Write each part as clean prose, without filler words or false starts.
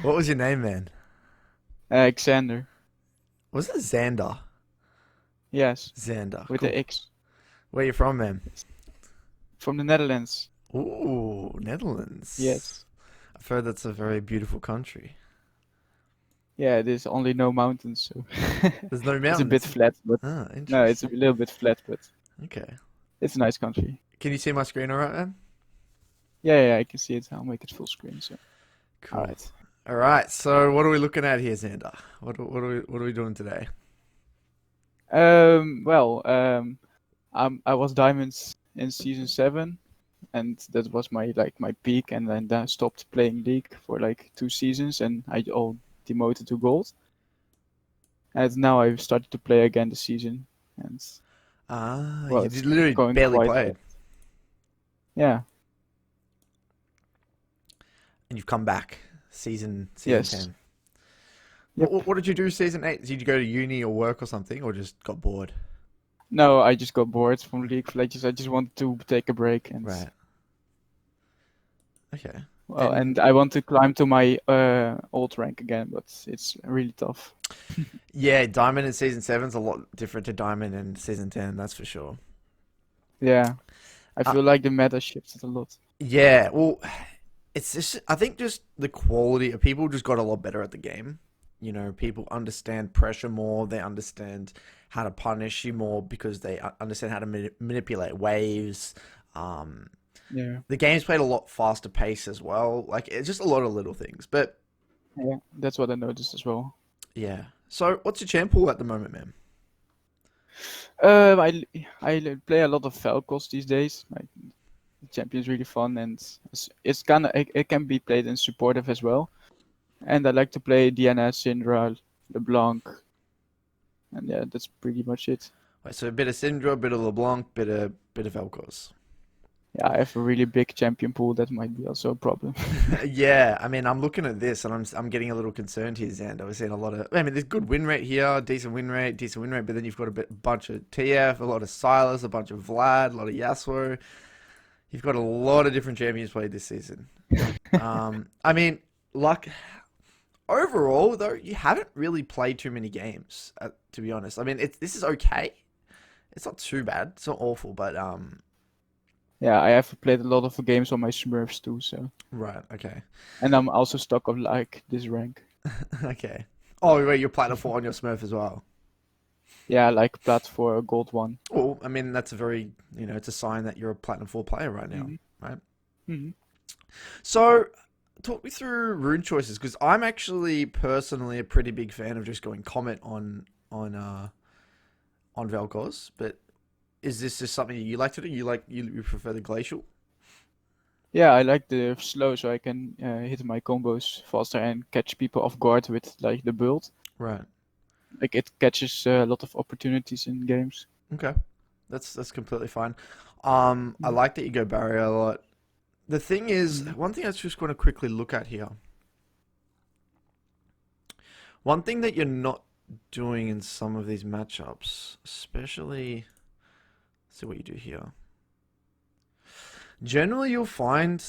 What was your name, man? Alexander. Was it Xander? Yes, Xander, with the cool. X. Where you from, man? Yes. From the Netherlands. Ooh, Netherlands. Yes. I've heard that's a very beautiful country. Yeah, there's only no mountains, so There's no it's a bit mountains. flat, but Ah, no, it's a interesting. little bit flat, but Okay. it's a nice country. Can you see my screen all right, man? Yeah, I can see it. I'll make it full screen. So, all Cool. right. All right. So, what are we looking at here, Xander? What are we doing today? Well, I was diamonds in season 7, and that was my peak, and then I stopped playing League for like 2 seasons, and I all demoted to gold. And now I've started to play again this season, and Ah, well, you it's did literally going barely quite well. played, Yeah. and you've come back. Season Yes. 10. What, Yep. what what did you do season 8? Did you go to uni or work or something, or just got bored? No, I just got bored from League of Legends. I just wanted to take a break, and Right. Okay. well, And and I want to climb to my old rank again, but it's really tough. yeah, Diamond in season 7's a lot different to Diamond in season 10, that's for sure. Yeah, I Uh, feel like the meta shifted a lot. yeah, well, it's just, I think just the quality of people just got a lot better at the game. You know, people understand pressure more, they understand how to punish you more because they understand how to manipulate waves. Um, Yeah, the game's played a lot faster pace as well. Like, it's just a lot of little things. But yeah, that's what I noticed as well. yeah. So, what's your champ pool at the moment, man? I play a lot of Velkoz these days. Like, the champion's really fun, and it's kind of it can be played in supportive as well. And I like to play Diana, Syndra, LeBlanc, and yeah, that's pretty much it. Right, so a bit of Syndra, a bit of LeBlanc, bit of Velkoz. Yeah, I have a really big champion pool. That might be also a problem. Yeah, I mean, I'm looking at this and I'm getting a little concerned here, Xander. We're seeing a lot of, I mean, there's good win rate here, decent win rate, but then you've got bunch of TF, a lot of Silas, a bunch of Vlad, a lot of Yasuo. You've got a lot of different champions played this season. I mean, like overall though, you haven't really played too many games, to be honest. I mean, this is okay. It's not too bad. It's not awful, but Yeah, I have played a lot of games on my Smurfs too, so right, okay, and I'm also stuck on like this rank. okay. Oh, wait, you're Platinum 4 on your Smurf as well. Yeah, like plat for a gold one. Well, I mean, that's a very, it's a sign that you're a Platinum 4 player right now, hmm right? hmm So, talk me through rune choices, because I'm actually personally a pretty big fan of just going Comet on Velkoz, but is this just something you like to do? You prefer the Glacial? Yeah, I like the slow, so I can hit my combos faster and catch people off guard with like the build. Right. Like it catches a lot of opportunities in games. Okay. That's completely fine. I Mhm. like that you go barrier a lot. The thing is, Mhm. one thing I just want to quickly look at here. One thing that you're not doing in some of these matchups, especially, let's see what you do here. Generally, you'll find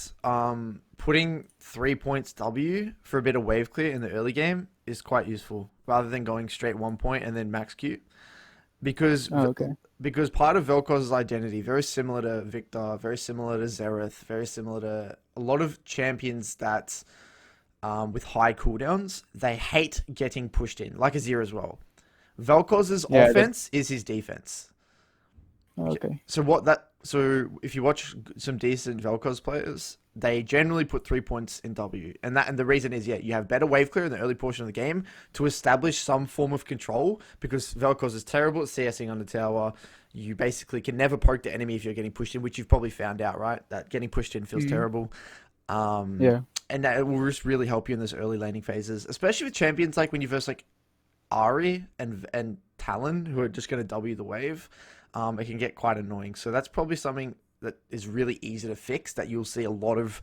putting 3 points W for a bit of wave clear in the early game is quite useful, rather than going straight 1 point and then max Q. Because Oh, okay. because part of Velkoz's identity, very similar to Victor, very similar to Xerath, very similar to a lot of champions that with high cooldowns, they hate getting pushed in, like Azir as well. Velkoz's Yeah, that. offense is his defense. Oh, Okay. okay. So if you watch some decent Velkoz players, they generally put 3 points in W, and the reason is, yeah, you have better wave clear in the early portion of the game to establish some form of control, because Velkoz is terrible at CSing under tower. You basically can never poke the enemy if you're getting pushed in, which you've probably found out, right? That getting pushed in feels Mhm. terrible. Um, Yeah. and that will just really help you in those early laning phases, especially with champions like when you verse like Ari and Talon, who are just going to W the wave. It can get quite annoying. So that's probably something that is really easy to fix, that you'll see a lot of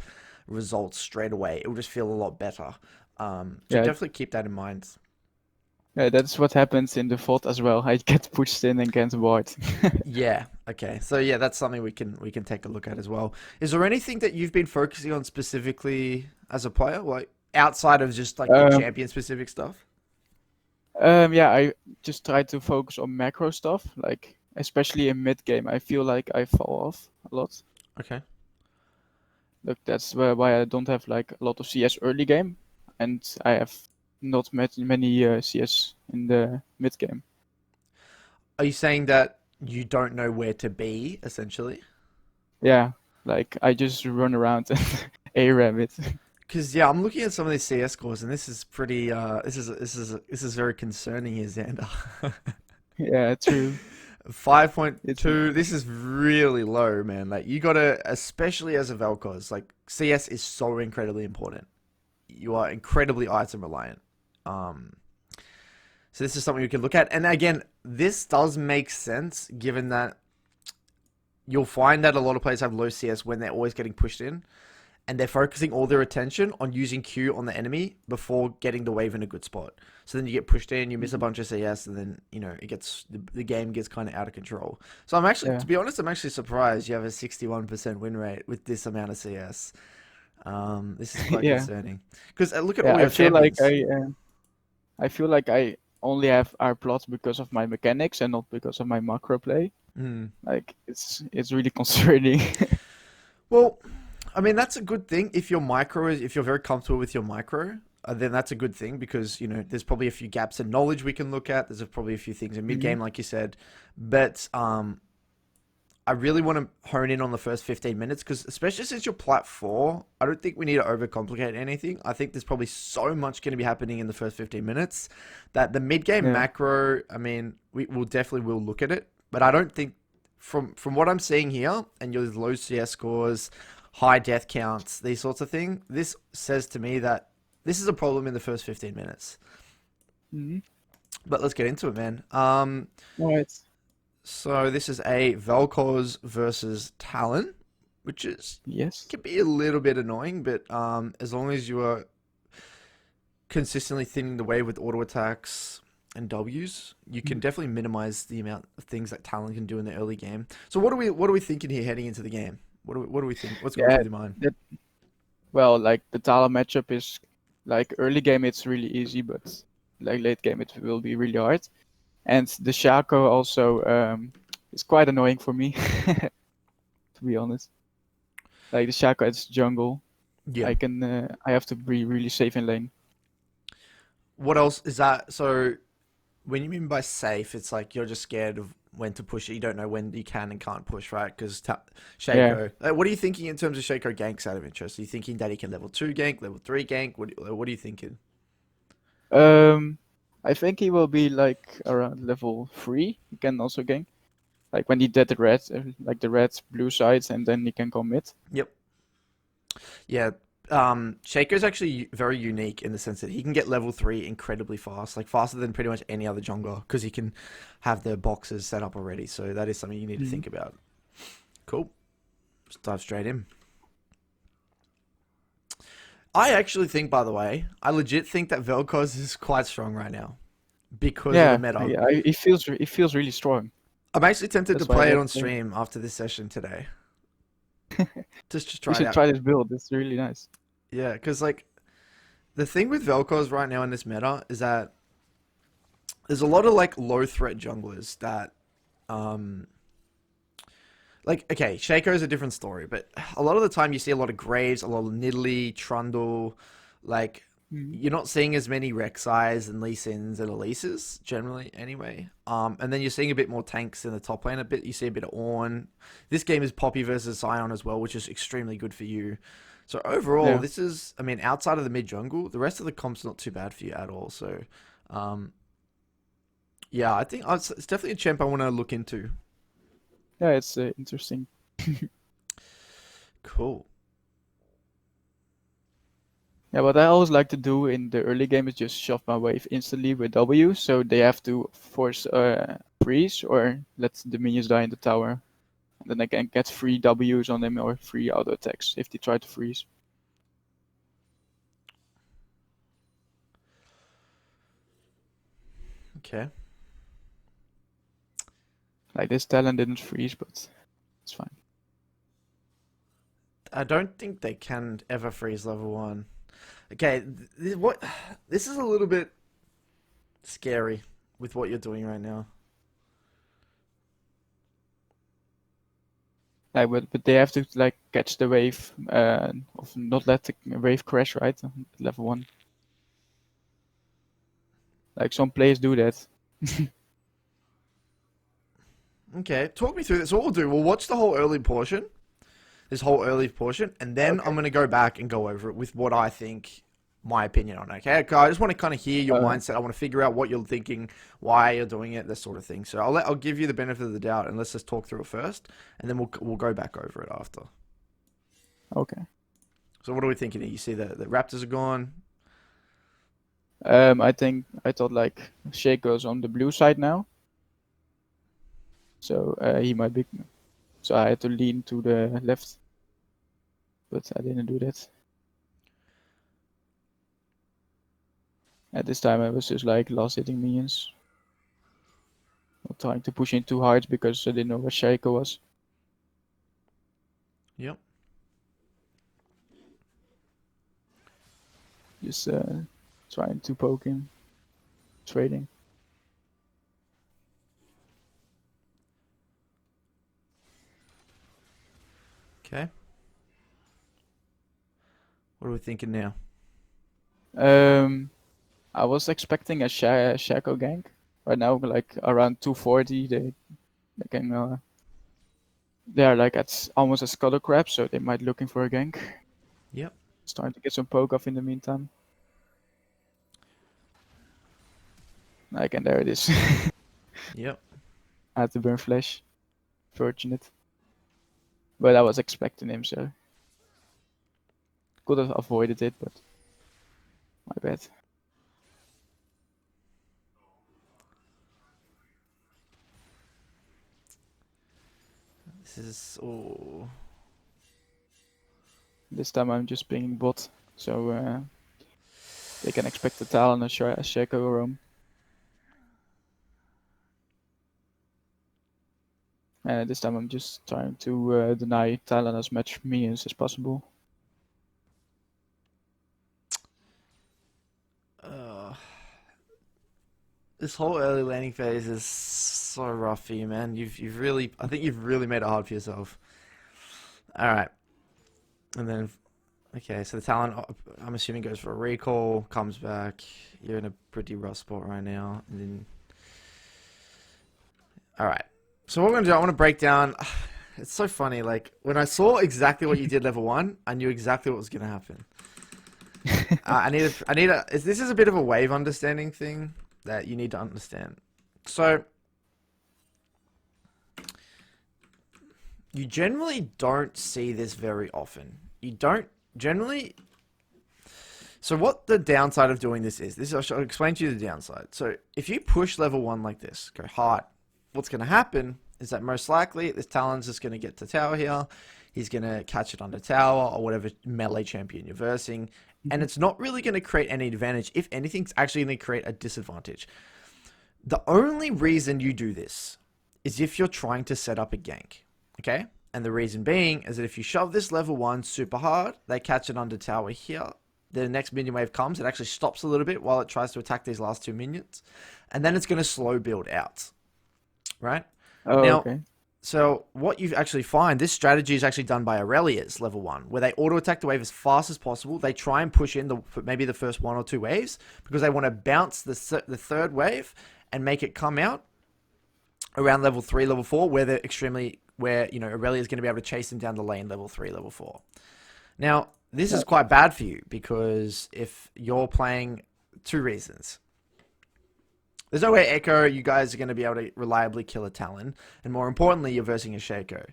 results straight away. It will just feel a lot better. So Yeah. definitely keep that in mind. Yeah, that's what happens in the VOD as well. I get pushed in and get bored. Yeah. Okay. So yeah, that's something we can take a look at as well. Is there anything that you've been focusing on specifically as a player? Like outside of just like the Um, champion specific stuff? yeah, I just try to focus on macro stuff, like especially in mid game. I feel like I fall off a lot. Okay. Look, that's why I don't have like a lot of CS early game, and I have not met many CS in the mid game. Are you saying that you don't know where to be, essentially? Yeah, like I just run around and ARAM it. Because yeah, I'm looking at some of these CS scores, and this is pretty. This is very concerning here, Xander. Yeah, true. It's 5.2. This is really low, man. Like you gotta, especially as a Velkoz, like CS is so incredibly important. You are incredibly item reliant. Um, so this is something we can look at. And again, this does make sense given that you'll find that a lot of players have low CS when they're always getting pushed in, and they're focusing all their attention on using Q on the enemy before getting the wave in a good spot. So then you get pushed in, you miss a bunch of CS, and then it gets the game gets kind of out of control. So I'm actually, yeah, to be honest, I'm actually surprised you have a 61% win rate with this amount of CS. This is quite yeah, concerning because look at yeah. all your champions. I feel like I only have R plots because of my mechanics and not because of my macro play. Mm. Like it's really concerning. Well, I mean that's a good thing if your micro is if you're very comfortable with your micro. Then that's a good thing because there's probably a few gaps in knowledge we can look at. There's probably a few things in mid Mhm. game, like you said, but I really want to hone in on the first 15 minutes because, especially since you're plat 4, I don't think we need to overcomplicate anything. I think there's probably so much going to be happening in the first 15 minutes that the mid game Yeah. macro, I mean, we will definitely will look at it, but I don't think from what I'm seeing here and your low CS scores, high death counts, these sorts of things, this says to me that this is a problem in the first 15 minutes. Mhm. But let's get into it, man. All right. So this is a Velkoz versus Talon, which is Yes. can be a little bit annoying, but as long as you are consistently thinning the wave with auto attacks and Ws, you can Mhm. definitely minimize the amount of things that Talon can do in the early game. So what are we thinking here heading into the game? What do we think? What's going Yeah. through your mind? That well, like the Tala matchup is like early game it's really easy, but like late game it will be really hard. And the Shaco also is quite annoying for me, to be honest. Like the Shaco it's jungle. Yeah. I have to be really safe in lane. What else is that? So when you mean by safe, it's like you're just scared of when to push it. You don't know when you can and can't push, right? Because Yeah. Shaco. What are you thinking in terms of Shaco ganks out of interest? Are you thinking that he can level 2 gank, level 3 gank? What are you thinking? Um, I think he will be like around level 3. He can also gank. Like when he did the red, like the red blue sides, and then he can commit. Yep. Yeah. Shaco's actually very unique in the sense that he can get level 3 incredibly fast, like faster than pretty much any other jungler, because he can have the boxes set up already. So that is something you need to Mhm. think about. Cool. Let's dive straight in. I actually think, by the way, I legit think that Velkoz is quite strong right now because of the Yeah, meta. he feels really strong. I'm actually tempted to That's why I play it like on playing. stream after this session today. Just to You try it should out. try this build. It's really nice. Yeah, because like the thing with Velkoz right now in this meta is that there's a lot of like low threat junglers that um like okay, Shaco is a different story, but a lot of the time you see a lot of Graves, a lot of Nidalee, Trundle, like Mhm. you're not seeing as many Rek'Sais and Lee Sins and Elises generally anyway. And then you're seeing a bit more tanks in the top lane a bit. You see a bit of Ornn. This game is Poppy versus Sion as well, which is extremely good for you. So overall, Yeah. this is, I mean, outside of the mid jungle, the rest of the comp's not too bad for you at all. So, um, yeah, I think it's definitely a champ I want to look into. Yeah, it's interesting. Cool. Yeah, what I always like to do in the early game is just shove my wave instantly with W, so they have to force freeze or let the minions die in the tower. And then I can get free Ws on them or free auto attacks if they try to freeze. Okay. Like this talent didn't freeze, but it's fine. I don't think they can ever freeze level 1. Okay, what? This is a little bit scary with what you're doing right now. Like, but they have to like catch the wave, of not let the wave crash, right? At level 1. Like some players do that. Okay, talk me through this. So what we'll do, we'll watch the whole early portion, this whole early portion, and then I'm Okay. going to go back and go over it with what I think, my opinion on it, okay? I just want to kind of hear your mindset. I want to figure out what you're thinking, why you're doing it, this sort of thing. So I'll give you the benefit of the doubt, and let's just talk through it first, and then we'll go back over it after. Okay. So what are we thinking here? You see the Raptors are gone. I thought like Shaco's on the blue side now, so he might be. So I had to lean to the left, but I didn't do that. At this time, I was just like last hitting minions, not trying to push in too hard because I didn't know where Shaco was. Yep. Just trying to poke him, trading. Okay. What are we thinking now? I was expecting a Shaco gank. Right now, like around 240, they can. They are like at almost a Scuttle Crab, so they might looking for a gank. Yep. Starting to get some poke off in the meantime. Like, and there it is. Yep. I had to burn flash. Fortunate. But I was expecting him, so could have avoided it, but my bad. This is oh. This time I'm just pinging bot, so they can expect a Talon and a Shaco roam. And this time I'm just trying to deny Talon as much minions as possible. This whole early landing phase is so rough for you, man. You've really, I think you've really made it hard for yourself. All right, and then, okay, so the Talon, I'm assuming goes for a recall, comes back. You're in a pretty rough spot right now, and then, all right. So what we're gonna do, I want to break down. It's so funny. Like when I saw exactly what you did level 1, I knew exactly what was gonna happen. I need a. This is a bit of a wave understanding thing that you need to understand. So you generally don't see this very often. You don't generally. So what the downside of doing this is, I'll explain to you the downside. So if you push level 1 like this, go hard, what's going to happen is that most likely this Talon's just going to get to tower here. He's going to catch it under tower or whatever melee champion you're versing. And it's not really going to create any advantage. If anything, it's actually going to create a disadvantage. The only reason you do this is if you're trying to set up a gank. Okay? And the reason being is that if you shove this level 1 super hard, they catch it under tower here. The next minion wave comes. It actually stops a little bit while it tries to attack these last 2 minions. And then it's going to slow build out. Right? Oh, now, okay. So what you actually find, this strategy is actually done by Aurelia's level 1, where they auto-attack the wave as fast as possible. They try and push in maybe the first 1 or 2 waves because they want to bounce the third wave and make it come out around level 3, level 4, where they're where, you know, Aurelia is going to be able to chase them down the lane level 3, level 4. Now, this is quite bad for you because if you're playing 2 reasons. There's no way Echo, you guys are going to be able to reliably kill a Talon. And more importantly, you're versing a Shaco.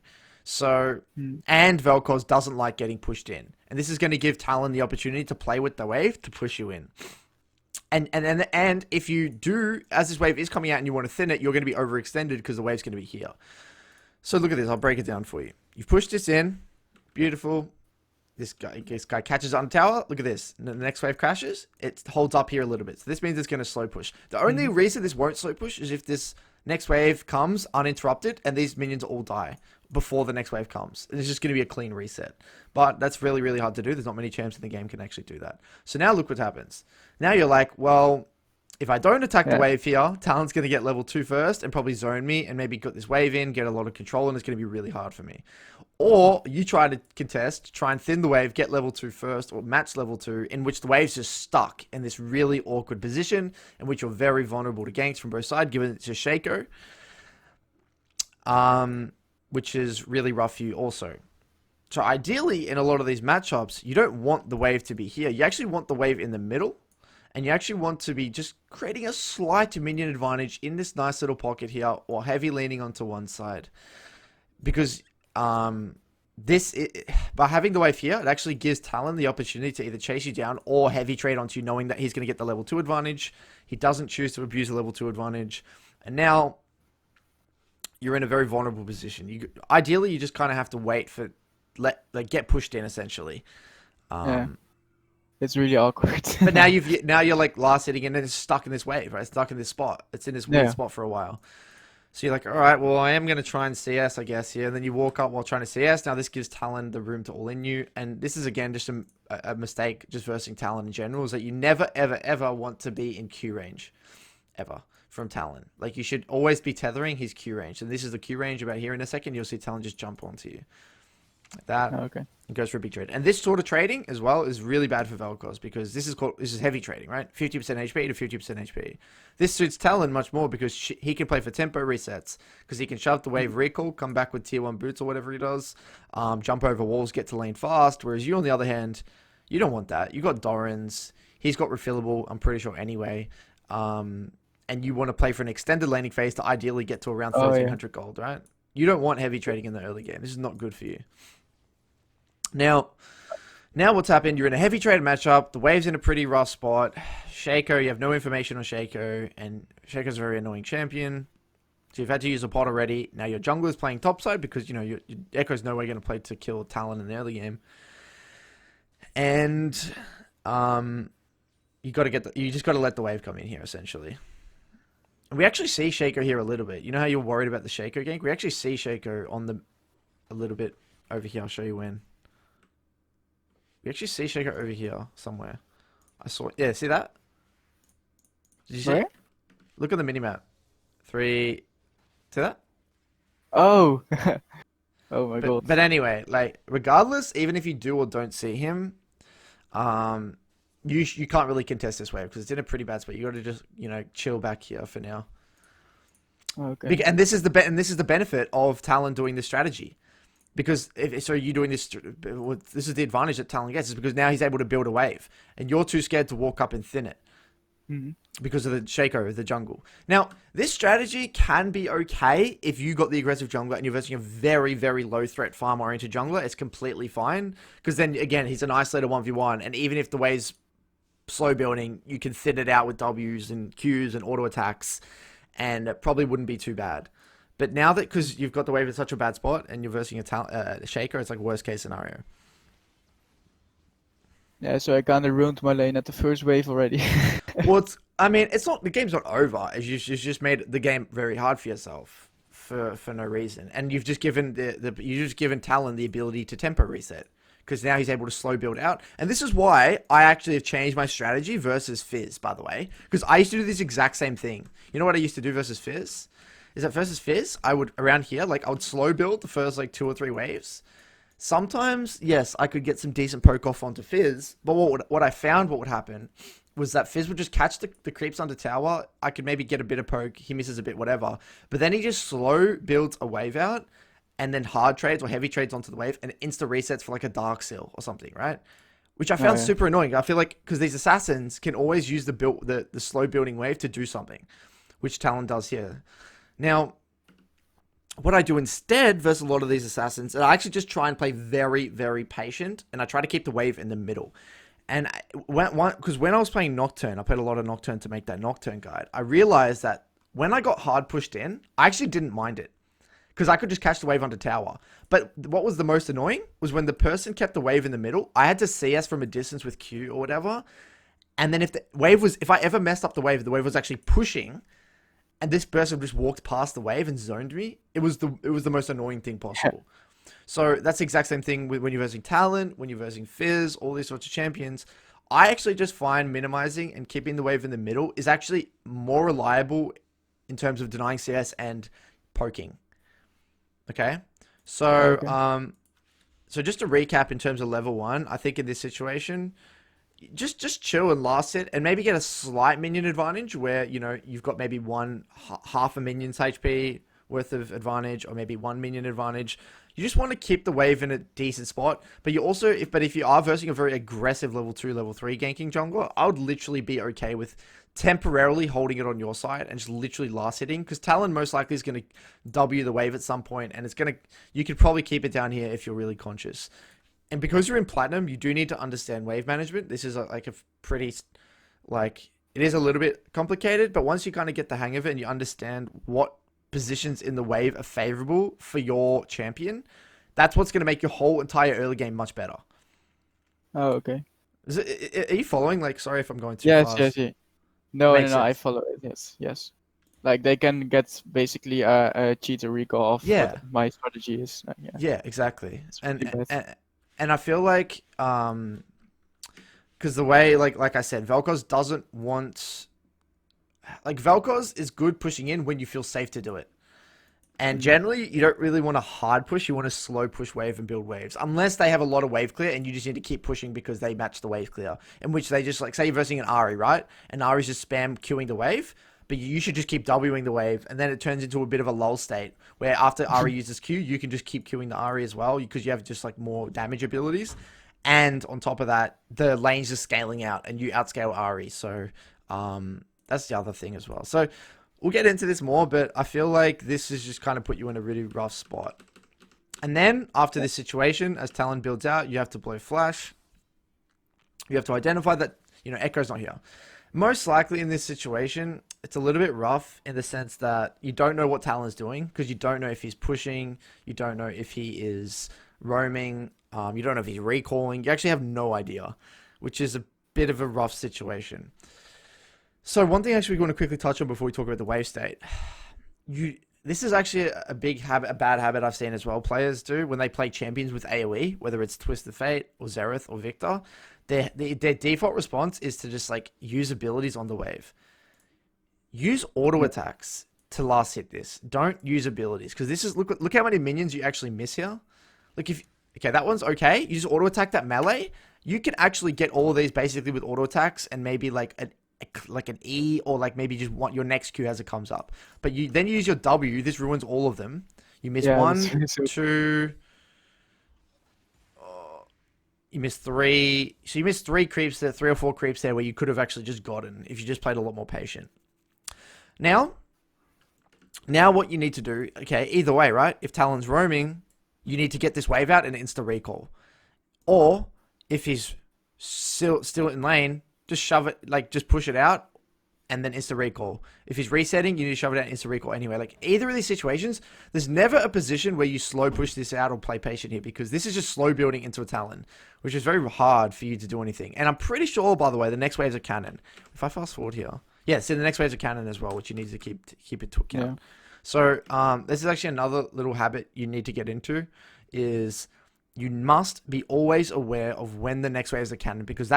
So, and Velkoz doesn't like getting pushed in. And this is going to give Talon the opportunity to play with the wave to push you in. And if you do, as this wave is coming out and you want to thin it, you're going to be overextended because the wave's going to be here. So look at this. I'll break it down for you. You've pushed this in. Beautiful. This guy catches on tower. Look at this. The next wave crashes. It holds up here a little bit. So this means it's going to slow push. The only reason this won't slow push is if this Next wave comes uninterrupted, and these minions all die before the next wave comes. And it's just going to be a clean reset. But that's really, really hard to do. There's not many champs in the game can actually do that. So now look what happens. Now you're like, well, if I don't attack the wave here, Talon's going to get level 2 first and probably zone me and maybe get this wave in, get a lot of control, and it's going to be really hard for me. Or you try to contest, try and thin the wave, get level 2 first, or match level 2, in which the wave's just stuck in this really awkward position, in which you're very vulnerable to ganks from both sides, given it's a Shaco. Which is really rough for you also. So ideally, in a lot of these matchups, you don't want the wave to be here. You actually want the wave in the middle. And you actually want to be just creating a slight minion advantage in this nice little pocket here, or heavy leaning onto one side. Because by having the wave here, it actually gives Talon the opportunity to either chase you down or heavy trade onto you, knowing that he's going to get the level 2 advantage. He doesn't choose to abuse the level 2 advantage. And now you're in a very vulnerable position. Ideally, you just kind of have to wait for, get pushed in, essentially. It's really awkward. But now you're like last hitting and then it's stuck in this wave, right? It's stuck in this spot. It's in this weird spot for a while. So you're like, all right, well, I am going to try and CS, I guess, here. And then you walk up while trying to CS. Now this gives Talon the room to all in you. And this is, again, just a mistake just versing Talon in general, is that you never, ever, ever want to be in Q range. Ever. From Talon. Like, you should always be tethering his Q range. And this is the Q range about here. In a second, you'll see Talon just jump onto you. Like that. Okay. It goes for a big trade. And this sort of trading as well is really bad for Velkoz, because this is heavy trading, right? 50% HP to 50% HP. This suits Talon much more because he can play for tempo resets, because he can shove the wave recall, come back with tier 1 boots or whatever he does, jump over walls, get to lane fast. Whereas you, on the other hand, you don't want that. You got Doran's. He's got refillable, I'm pretty sure, anyway. And you want to play for an extended laning phase to ideally get to around 1300 gold, right? You don't want heavy trading in the early game. This is not good for you. Now what's happened, you're in a heavy trade matchup, the wave's in a pretty rough spot. Shaco, you have no information on Shaco, and Shaco's a very annoying champion. So you've had to use a pot already. Now your jungler's playing topside because, you know, your Echo's no way going to play to kill Talon in the early game. And you just got to let the wave come in here, essentially. And we actually see Shaco here a little bit. You know how you're worried about the Shaco gank? We actually see Shaco on a little bit over here. I'll show you when. We actually see Shaco over here somewhere. I saw it. Yeah, see that? Did you see it? Look at the minimap. 3. See that? Oh. Oh my god. But anyway, like, regardless, even if you do or don't see him, you can't really contest this wave because it's in a pretty bad spot. You got to just, you know, chill back here for now. Okay. And this is the benefit of Talon doing this strategy. Because you doing this, this is the advantage that Talon gets, is because now he's able to build a wave, and you're too scared to walk up and thin it because of the Shaco, the jungle. Now, this strategy can be okay if you got the aggressive jungler and you're versing a very, very low threat farm oriented jungler. It's completely fine, because then again, he's an isolated 1v1, and even if the wave's slow building, you can thin it out with W's and Q's and auto attacks, and it probably wouldn't be too bad. But now that, because you've got the wave in such a bad spot and you're versing a Shaker, it's like worst case scenario. Yeah, so I kind of ruined my lane at the first wave already. Well, the game's not over. You've just made the game very hard for yourself for no reason. And you've just given Talon the ability to tempo reset, because now he's able to slow build out. And this is why I actually have changed my strategy versus Fizz, by the way. Because I used to do this exact same thing. You know what I used to do versus Fizz? Is that versus Fizz, I would, around here, like, I would slow build the first, like, 2 or 3 waves. Sometimes, yes, I could get some decent poke off onto Fizz, but what I found what would happen was that Fizz would just catch the creeps under tower. I could maybe get a bit of poke, he misses a bit, whatever. But then he just slow builds a wave out, and then hard trades or heavy trades onto the wave, and insta resets for, like, a Dark Seal or something, right? Which I found super annoying. I feel like, because these assassins can always use the slow building wave to do something, which Talon does here. Now, what I do instead versus a lot of these assassins, I actually just try and play very, very patient, and I try to keep the wave in the middle. And because when I was playing Nocturne, I played a lot of Nocturne to make that Nocturne guide, I realized that when I got hard pushed in, I actually didn't mind it, because I could just catch the wave onto tower. But what was the most annoying was when the person kept the wave in the middle, I had to CS from a distance with Q or whatever, and then if I ever messed up the wave was actually pushing. and this person just walked past the wave and zoned me, it was the most annoying thing possible. So that's the exact same thing with when you're versing Talent, when you're versing Fizz, all these sorts of champions. I actually just find minimizing and keeping the wave in the middle is actually more reliable in terms of denying CS and poking. Okay? So, Okay. so just to recap in terms of level 1, I think in this situation, just chill and last it and maybe get a slight minion advantage where, you've got maybe half a minion's HP worth of advantage or maybe 1 minion advantage. You just want to keep the wave in a decent spot, but you also, if you are versing a very aggressive level 2, level 3 ganking jungler, I would literally be okay with temporarily holding it on your side and just literally last hitting, because Talon most likely is going to W the wave at some point, and you could probably keep it down here if you're really conscious. And because you're in Platinum, you do need to understand wave management. This is like a pretty, it is a little bit complicated, but once you kind of get the hang of it and you understand what positions in the wave are favorable for your champion, that's what's going to make your whole entire early game much better. Oh, okay. Are you following? Sorry if I'm going too Yes, fast. yes, yeah. No, Makes I sense. follow it. Yes, yes. Like they can get basically a cheater recall off Yeah. what my strategy is. Yeah, Yeah, exactly. it's And pretty bad. and I feel like because the way like I said, Velkoz doesn't want, Velkoz is good pushing in when you feel safe to do it. And Mhm. generally, you don't really want to hard push. You want to slow push wave and build waves. Unless they have a lot of wave clear and you just need to keep pushing because they match the wave clear. In which they just, say you're versing an Ari, right? And Ari's just spam queuing the wave. But you should just keep Wing the wave. And then it turns into a bit of a lull state. Where after Ari uses Q, you can just keep queuing the Ari as well. Because you have just, more damage abilities. And on top of that, the lane's just scaling out. And you outscale Ari. So, that's the other thing as well. So, we'll get into this more, but I feel like this has just kind of put you in a really rough spot. And then, after this situation, as Talon builds out, you have to blow Flash. You have to identify that, Echo's not here. Most likely in this situation, it's a little bit rough in the sense that you don't know what Talon's doing, because you don't know if he's pushing, you don't know if he is roaming, you don't know if he's recalling. You actually have no idea, which is a bit of a rough situation. So one thing actually we want to quickly touch on before we talk about the wave state. This is actually a bad habit I've seen as well. Players do when they play champions with AoE, whether it's Twisted Fate or Xerath or Victor. Their default response is to just use abilities on the wave. Use auto attacks to last hit this. Don't use abilities, because this is look how many minions you actually miss here. Okay, that one's okay. You just auto attack that melee. You can actually get all of these basically with auto attacks and maybe an E, or maybe just want your next Q as it comes up. But you then use your W. This ruins all of them. You miss Yeah, one, that's so. two. You missed three. So you missed 3 creeps there, 3 or 4 creeps there, where you could have actually just gotten if you just played a lot more patient. Now what you need to do, okay, either way, right? If Talon's roaming, you need to get this wave out and insta recall. Or if he's still in lane, just shove it, just push it out and then insta recall. If he's resetting, you need to shove it out and insta recall anyway. Either of these situations, there's never a position where you slow push this out or play patient here, because this is just slow building into a Talon, which is very hard for you to do anything. And I'm pretty sure, by the way, the next wave's a cannon. If I fast forward here, yeah, so the next wave's a cannon as well, which you need to keep it to account. Yeah. So this is actually another little habit you need to get into, is you must be always aware of when the next wave is a cannon, because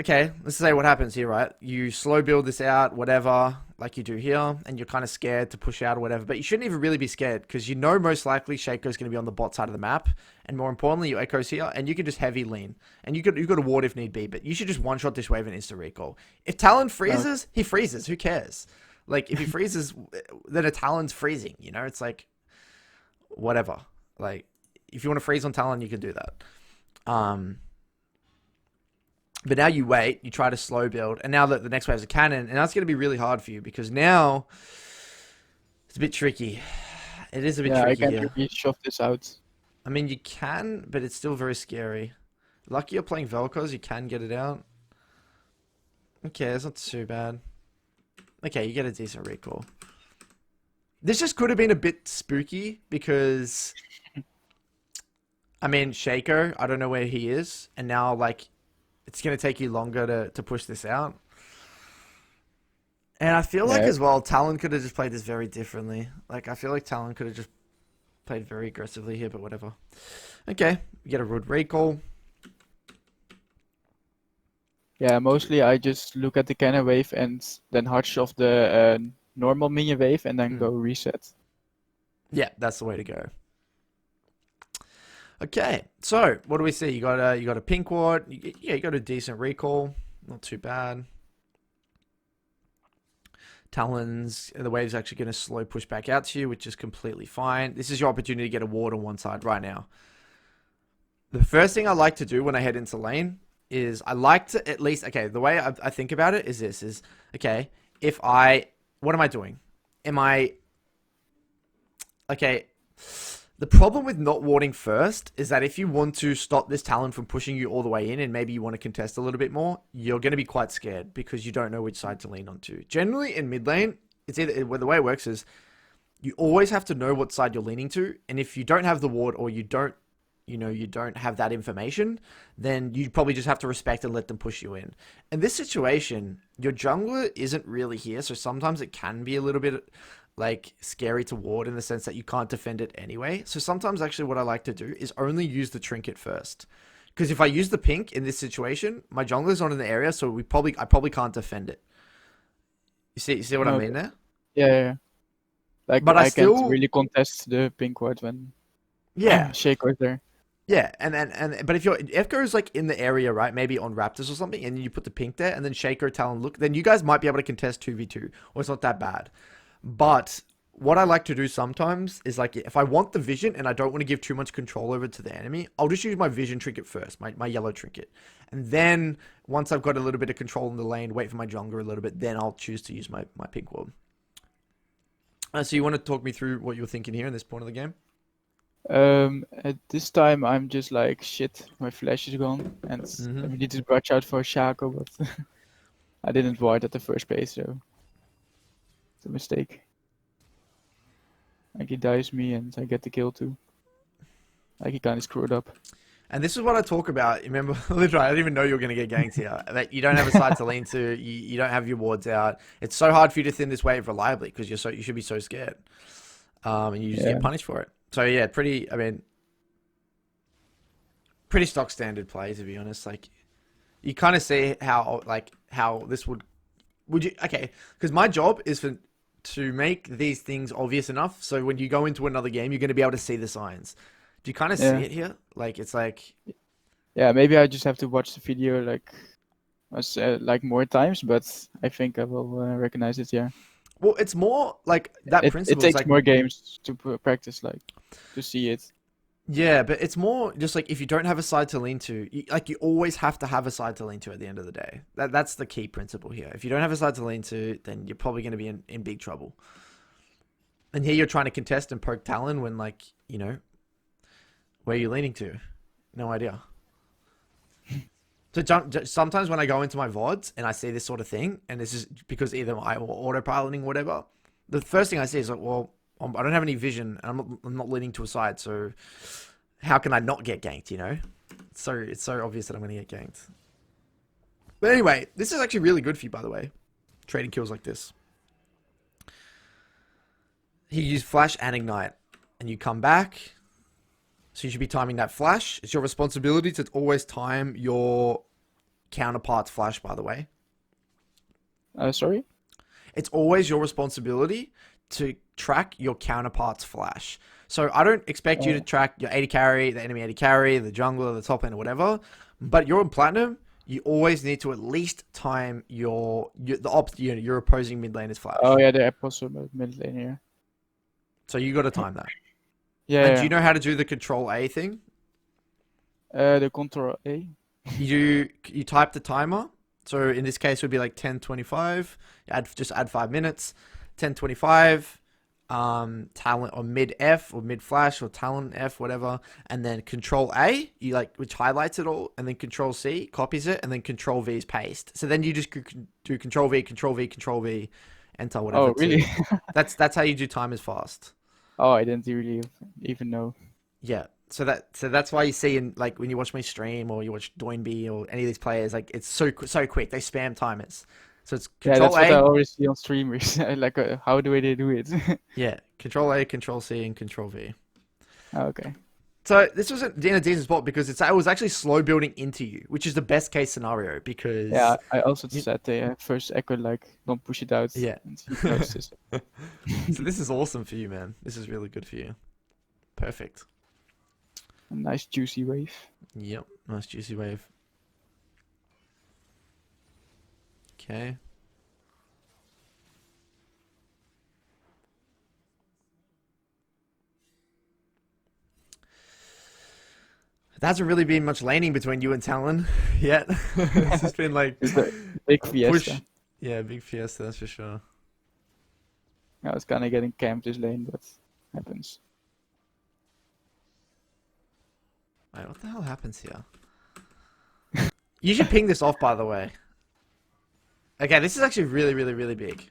okay, let's say what happens here, right? You slow build this out, whatever, like you do here, and you're kind of scared to push out or whatever, but you shouldn't even really be scared, because most likely Shaco's going to be on the bot side of the map, and more importantly, your Echo's here, and you can just heavy lean, and you got a ward if need be, but you should just one-shot this wave and insta recall. If Talon freezes, he freezes, who cares? If he freezes, then a Talon's freezing, it's whatever. If you want to freeze on Talon, you can do that. But now you wait, you try to slow build, and now that the next wave is a cannon, and that's going to be really hard for you, because now it's a bit tricky. It is a bit Yeah, I tricky can here. really shove this out. I mean, you can, but it's still very scary. Lucky you're playing Velkoz, you can get it out. Okay, it's not too bad. Okay, you get a decent recall. This just could have been a bit spooky, because I mean, Shaco, I don't know where he is, and now it's going to take you longer to push this out. And I feel like Yeah. as well, Talon could have just played this very differently. Like I feel like Talon could have just played very aggressively here, but whatever. Okay, we get a Root Recall. Yeah, mostly I just look at the cannon wave and then hard shove the normal minion wave and then go reset. Yeah, that's the way to go. Okay, so what do we see? You got a pink ward. Yeah, you got a decent recall. Not too bad. Talons, the wave's actually going to slow push back out to you, which is completely fine. This is your opportunity to get a ward on one side right now. The first thing I like to do when I head into lane is I like to at least, okay, the way I think about it is this, is, okay, what am I doing? Okay, the problem with not warding first is that if you want to stop this Talon from pushing you all the way in and maybe you want to contest a little bit more, you're going to be quite scared because you don't know which side to lean onto. Generally in mid lane, it's either, the way it works is you always have to know what side you're leaning to, and if you don't have the ward or you don't have that information, then you probably just have to respect and let them push you in. In this situation, your jungler isn't really here, so sometimes it can be a little bit like scary to ward in the sense that you can't defend it anyway. So sometimes actually what I like to do is only use the trinket first. Because if I use the pink in this situation, my jungler's not in the area, so I probably can't defend it. You see what I mean there? Yeah. Like But I can't really contest the pink ward when yeah. Shaco is there. Yeah, but if Efko is like in the area, right, maybe on Raptors or something, and you put the pink there, and then Shaco, Talon look, then you guys might be able to contest 2v2, or it's not that bad. But what I like to do sometimes is like, if I want the vision and I don't want to give too much control over to the enemy, I'll just use my vision trinket first, my yellow trinket. And then once I've got a little bit of control in the lane, wait for my jungler a little bit, then I'll choose to use my pink ward. So you want to talk me through what you were thinking here in this point of the game? At this time I'm just like, shit, my flash is gone and we need to watch out for Shaco, but I didn't ward at the first base, so it's a mistake. Like he dies me and I get the kill too. Like he kinda screwed up. And this is what I talk about. Remember, literally, I didn't even know you were going to get ganked here. That you don't have a side to lean to. You don't have your wards out. It's so hard for you to thin this wave reliably because you should be so scared. And you just get punished for it. So yeah, pretty stock standard play, to be honest. Like, you kind of see how this would you, okay, because my job is to make these things obvious enough so when you go into another game, you're going to be able to see the signs. Do you kind of see it here? Like, it's like... Yeah, maybe I just have to watch the video like more times, but I think I will recognize it, yeah. Well, it's more like that principle. It takes like, more games to practice, like, to see it. Yeah, but it's more just like if you don't have a side to lean to, you always have to have a side to lean to at the end of the day. That's the key principle here. If you don't have a side to lean to, then you're probably going to be in big trouble. And here you're trying to contest and poke Talon when, like, where are you leaning to? No idea. So sometimes when I go into my VODs and I see this sort of thing, and this is because either I'm autopiloting or whatever, the first thing I see is like, well, I don't have any vision, and I'm not leaning to a side, so how can I not get ganked, So it's so obvious that I'm going to get ganked. But anyway, this is actually really good for you, by the way. Trading kills like this. He used flash and ignite, and you come back. So you should be timing that flash. It's your responsibility to always time your counterpart's flash, by the way. Sorry? It's always your responsibility to track your counterpart's flash. So I don't expect you to track your AD carry, the enemy AD carry, the jungler, the top lane, or whatever. But you're in platinum, you always need to at least time your opposing mid laner's flash. Oh yeah, the also mid lane here. So you got to time that. Yeah. And do you know how to do the control A thing? The control A. You type the timer. So in this case, it would be like 10:25. Just add 5 minutes. 10:25. Talent or mid F or mid flash or talent F, whatever, and then control A, which highlights it all, and then control C copies it, and then control V is paste. So then you just do control V, control V, control V, enter whatever. Oh really? That's how you do timers fast. Oh, I didn't really even know. Yeah. So that's why you see in like when you watch my stream or you watch Doinby or any of these players, like it's so quick. They spam timers. So it's Yeah, Control that's what I A. always see on streamers. Like, how do they do it? Yeah, Control A, Control C, and Control V. Okay. So this was in a decent spot because it was actually slow building into you, which is the best case scenario Yeah, because I also you, said the first echo, like, don't push it out yeah. and see if notices. So this is awesome for you, man. This is really good for you. Perfect. A nice juicy wave. Yep, nice juicy wave. Okay. There hasn't really been much laning between you and Talon yet. It's just been like It's the big push. fiesta. Yeah, big fiesta, that's for sure. I was kind of getting camped this lane, but happens. Wait, what the hell happens here? You should ping this off, by the way. Okay, this is actually really, really, really big.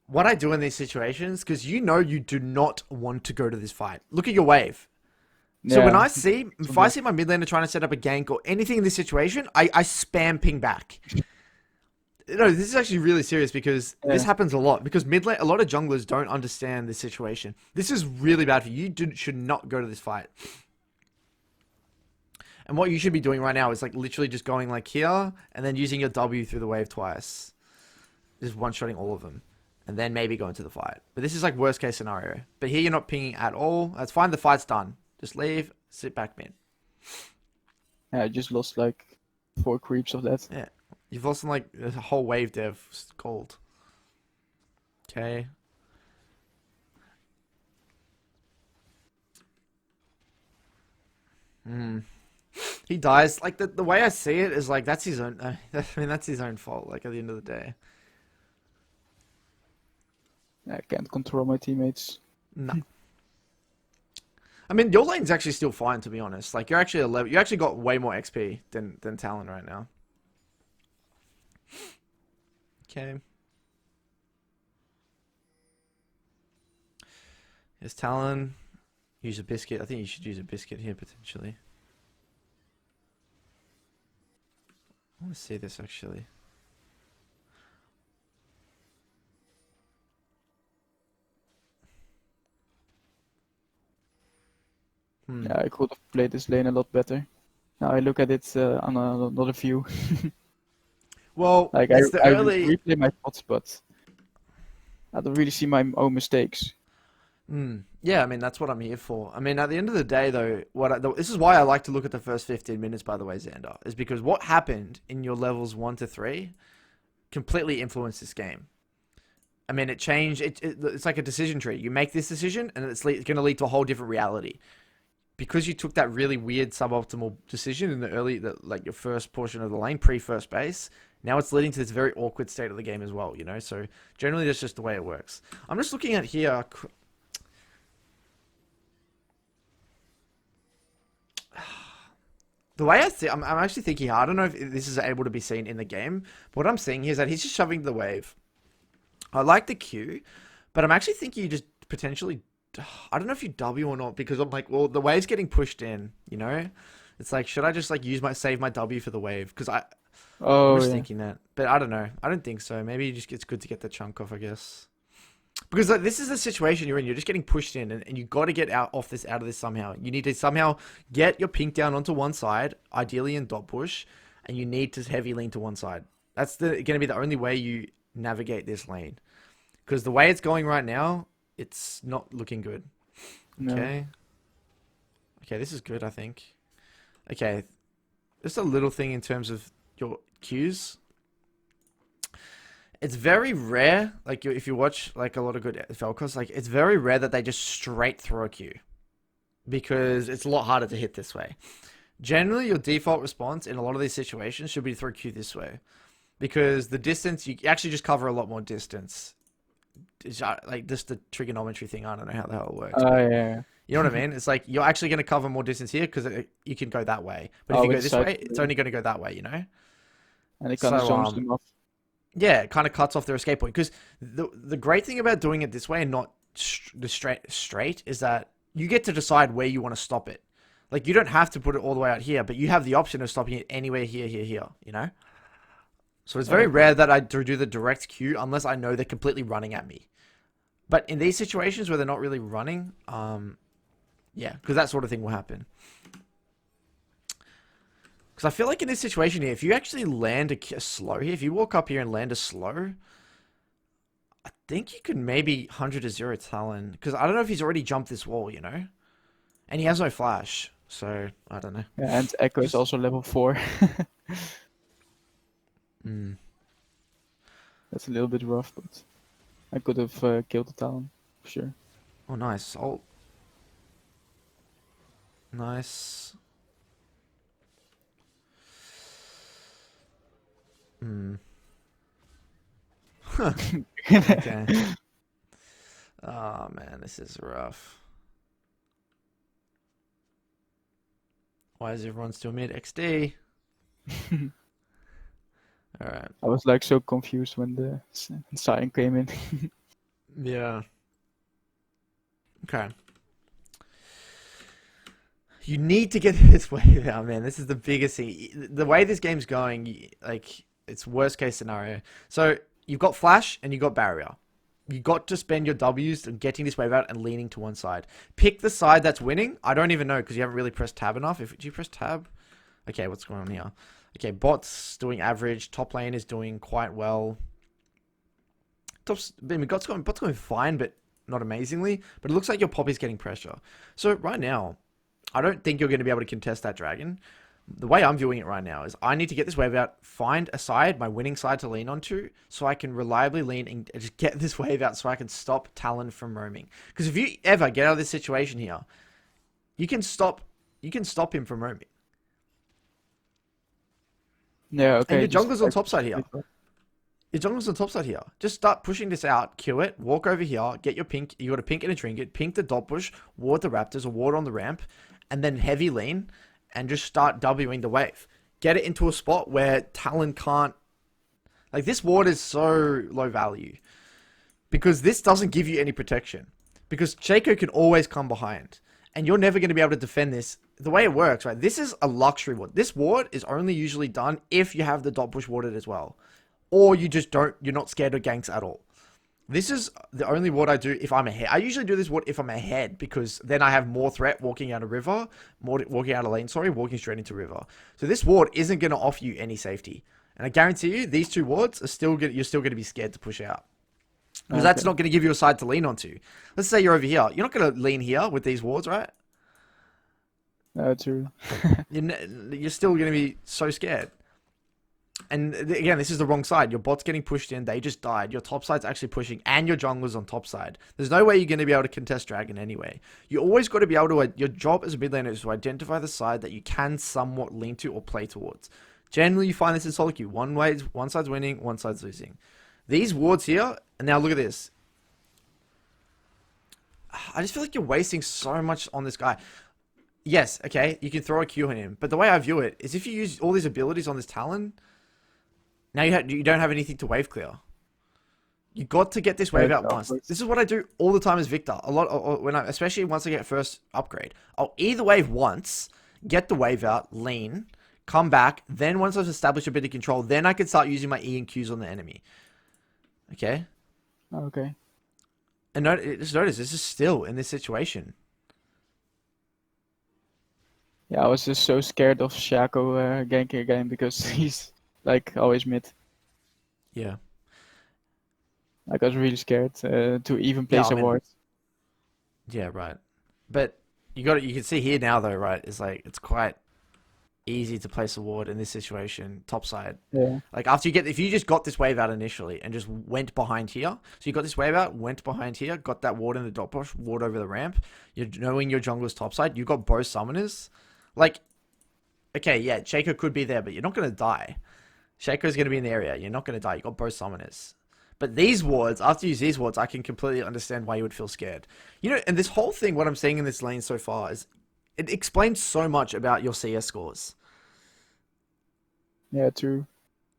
What I do in these situations, because you know you do not want to go to this fight. Look at your wave. So when Yeah. if I see my mid laner trying to set up a gank or anything in this situation, I spam ping back. No, this is actually really serious because this Yeah. happens a lot. Because mid lane, a lot of junglers don't understand this situation. This is really bad for you. You should not go to this fight. And what you should be doing right now is like literally just going like here and then using your W through the wave twice. Just one-shotting all of them. And then maybe go into the fight. But this is like worst case scenario. But here you're not pinging at all. That's fine. The fight's done. Just leave. Sit back mid. Yeah, I just lost like 4 creeps of that. Yeah. You've lost like a whole wave dev gold. Okay. He dies. Like the way I see it is like that's his own. I mean that's his own fault. Like at the end of the day. I can't control my teammates. No. I mean your lane's actually still fine to be honest. Like you're actually a level. You actually got way more XP than Talon right now. Okay. Here's Talon. Use a biscuit. I think you should use a biscuit here potentially. I want to see this actually. Yeah, I could have played this lane a lot better. Now I look at it on another view. Well, Like it's the I early. replay my spots, but I don't really see my own mistakes. Yeah, I mean that's what I'm here for. I mean, at the end of the day, though, this is why I like to look at the first 15 minutes. By the way, Xander, is because what happened in your levels 1 to 3 completely influenced this game. I mean, it changed. It's like a decision tree. You make this decision, and it's going to lead to a whole different reality. Because you took that really weird suboptimal decision in the like your first portion of the lane, pre-first base, now it's leading to this very awkward state of the game as well, you know? So generally that's just the way it works. I'm just looking at here. The way I'm actually thinking, I don't know if this is able to be seen in the game, but what I'm seeing here is that he's just shoving the wave. I like the Q, but I'm actually thinking you just potentially, I don't know if you W or not, because I'm like, well, the wave's getting pushed in, you know? It's like, should I just like save my W for the wave? Because I'm just thinking that, but I don't know. I don't think so. Maybe it's good to get the chunk off, I guess. Because like, this is the situation you're in. You're just getting pushed in, and you got to get out of this somehow. You need to somehow get your pink down onto one side, ideally in dot push, and you need to heavy lean to one side. That's going to be the only way you navigate this lane. Because the way it's going right now, it's not looking good. No. Okay. Okay, this is good, I think. Okay. Just a little thing in terms of your Qs. It's very rare, like if you watch like a lot of good Velkoz, like it's very rare that they just straight throw a Q. Because it's a lot harder to hit this way. Generally, your default response in a lot of these situations should be to throw Q this way. Because the distance, you actually just cover a lot more distance. It's like just the trigonometry thing, I don't know how the hell it works. Yeah. You know what I mean? It's like you're actually going to cover more distance here because you can go that way. But if you go this way, it's only going to go that way, you know? And it kind of zooms them off. Yeah, it kind of cuts off their escape point. Because the great thing about doing it this way and not the straight is that you get to decide where you want to stop it. Like, you don't have to put it all the way out here, but you have the option of stopping it anywhere here, you know? So it's very rare that I do the direct Q unless I know they're completely running at me. But in these situations where they're not really running, yeah, because that sort of thing will happen. Because I feel like in this situation here, if you actually land a slow here, if you walk up here and land a slow, I think you could maybe 100 to 0 Talon. Because I don't know if he's already jumped this wall, you know? And he has no flash. So, I don't know. Yeah, and Echo is also level 4. That's a little bit rough, but I could have killed the Talon, for sure. Oh, nice. Oh. Nice. Okay. Oh, man, this is rough. Why is everyone still mid XD? Alright. I was like so confused when the sign came in. Yeah. Okay. You need to get this wave out, man. This is the biggest thing. The way this game's going, like, it's worst case scenario. So, you've got flash and you've got barrier. You got to spend your W's on getting this wave out and leaning to one side. Pick the side that's winning. I don't even know because you haven't really pressed tab enough. Do you press tab? Okay, what's going on here? Okay, bot's doing average. Top lane is doing quite well. Bot's going fine, but not amazingly. But it looks like your Poppy's getting pressure. So right now, I don't think you're going to be able to contest that dragon. The way I'm viewing it right now is I need to get this wave out, find a side, my winning side to lean onto, so I can reliably lean and just get this wave out so I can stop Talon from roaming. Because if you ever get out of this situation here, you can stop him from roaming. Yeah, okay. And your jungler's on top side here. Your jungler's on top side here. Just start pushing this out, kill it, walk over here, get your pink. You got a pink and a trinket, pink the dot bush, ward the raptors, or ward on the ramp, and then heavy lean. And just start Wing the wave. Get it into a spot where Talon can't... Like, this ward is so low value. Because this doesn't give you any protection. Because Shaco can always come behind. And you're never going to be able to defend this. The way it works, right? This is a luxury ward. This ward is only usually done if you have the dot bush warded as well. Or you just don't... You're not scared of ganks at all. This is the only ward I do if I'm ahead. I usually do this ward if I'm ahead because then I have more threat walking out of river, walking out of lane, walking straight into river. So this ward isn't going to offer you any safety. And I guarantee you, these two wards are you're still going to be scared to push out. Because that's not going to give you a side to lean onto. Let's say you're over here. You're not going to lean here with these wards, right? True. You're still going to be so scared. And again, this is the wrong side. Your bot's getting pushed in. They just died. Your top side's actually pushing. And your jungler's on top side. There's no way you're going to be able to contest dragon anyway. You always got to be able to... Your job as a mid laner is to identify the side that you can somewhat lean to or play towards. Generally, you find this in solo queue. One side's winning, one side's losing. These wards here... And now look at this. I just feel like you're wasting so much on this guy. Yes, okay, you can throw a Q on him. But the way I view it is if you use all these abilities on this Talon... Now you don't have anything to wave clear. You got to get this wave out once. This is what I do all the time as Victor. Especially once I get first upgrade. I'll either wave once, get the wave out, lean, come back. Then once I've established a bit of control, then I can start using my E and Qs on the enemy. Okay? Okay. And just notice, this is still in this situation. Yeah, I was just so scared of Shaco ganking again because he's... Like, always mid. Yeah. Like, I was really scared to even place a ward. Yeah, right. But you can see here now though, right? It's like it's quite easy to place a ward in this situation, top side. Yeah. Like if you just got this wave out initially and just went behind here. So you got this wave out, went behind here, got that ward in the dot push, ward over the ramp. You're knowing your jungler's top side. You got both summoners. Like, okay, yeah, Shaco could be there, but you're not gonna die. Shaco's going to be in the area. You're not going to die. You got both summoners. But these wards, after you use these wards, I can completely understand why you would feel scared. You know, and this whole thing, what I'm seeing in this lane so far is, it explains so much about your CS scores. Yeah, true.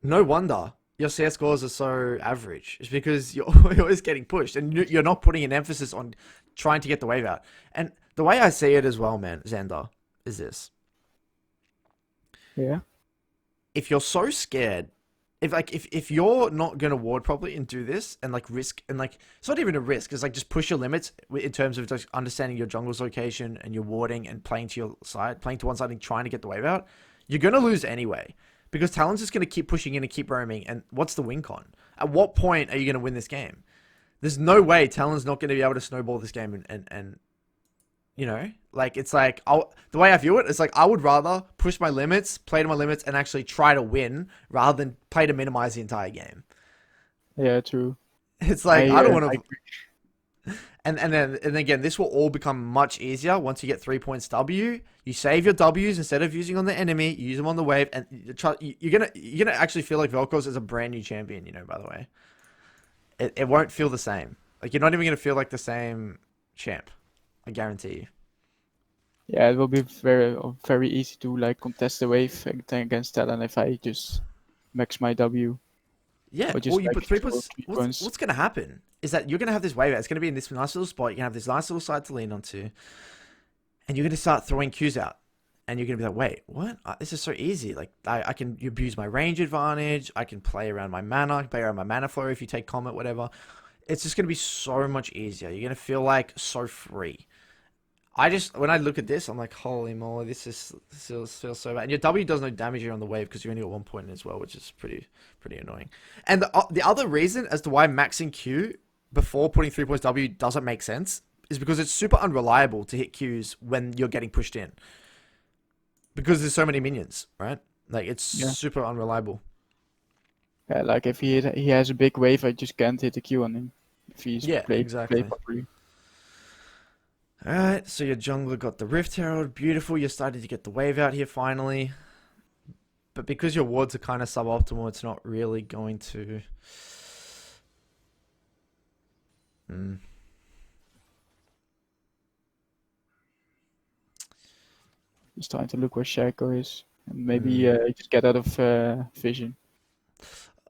No wonder your CS scores are so average. It's because you're always getting pushed and you're not putting an emphasis on trying to get the wave out. And the way I see it as well, man, Xander, is this. Yeah. If you're so scared, if you're not gonna ward properly and do this and like risk and like it's not even a risk, it's like just push your limits in terms of just understanding your jungle's location and your warding and playing to your side, playing to one side and trying to get the wave out, you're gonna lose anyway. Because Talon's just gonna keep pushing in and keep roaming, and what's the win con? At what point are you gonna win this game? There's no way Talon's not gonna be able to snowball this game and you know, like it's like the way I view it, it's like I would rather push my limits, play to my limits, and actually try to win rather than play to minimize the entire game. Yeah, true. It's like I don't want to. And then again, this will all become much easier once you get 3 points W. You save your Ws instead of using on the enemy. You use them on the wave, and you're gonna actually feel like Velkoz is a brand new champion. You know, by the way, it won't feel the same. Like you're not even gonna feel like the same champ. I guarantee you. Yeah, it will be very easy to like contest the wave against Talon if I just max my W. Yeah, or just you like put 3 points. What's going to happen is that you're going to have this wave out. It's going to be in this nice little spot. You're going to have this nice little side to lean onto. And you're going to start throwing Qs out. And you're going to be like, wait, what? This is so easy. Like, I can abuse my range advantage. I can play around my mana. I can play around my mana flow if you take Comet, whatever. It's just going to be so much easier. You're going to feel like so free. When I look at this, I'm like, holy moly, this feels so bad. And your W does no damage here on the wave because you only got 1 point as well, which is pretty annoying. And the other reason as to why maxing Q before putting 3 points W doesn't make sense is because it's super unreliable to hit Qs when you're getting pushed in. Because there's so many minions, right? Like, it's super unreliable. Yeah, like if he has a big wave, I just can't hit a Q on him. If he's exactly. played properly. Alright, so your jungler got the Rift Herald. Beautiful, you're starting to get the wave out here finally. But because your wards are kind of suboptimal, it's not really going to... Just trying to look where Shaco is. And maybe just get out of vision.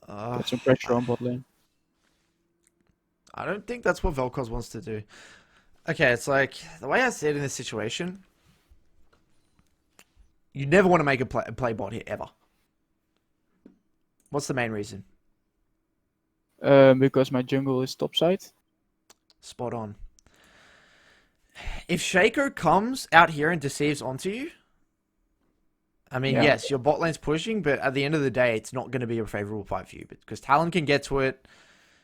Put some pressure on bot lane. I don't think that's what Velkoz wants to do. Okay, it's like, the way I see it in this situation, you never want to make a play bot here, ever. What's the main reason? Because my jungle is topside. Spot on. If Shaco comes out here and deceives onto you, I mean, yes, your bot lane's pushing, but at the end of the day, it's not going to be a favorable fight for you. Because Talon can get to it,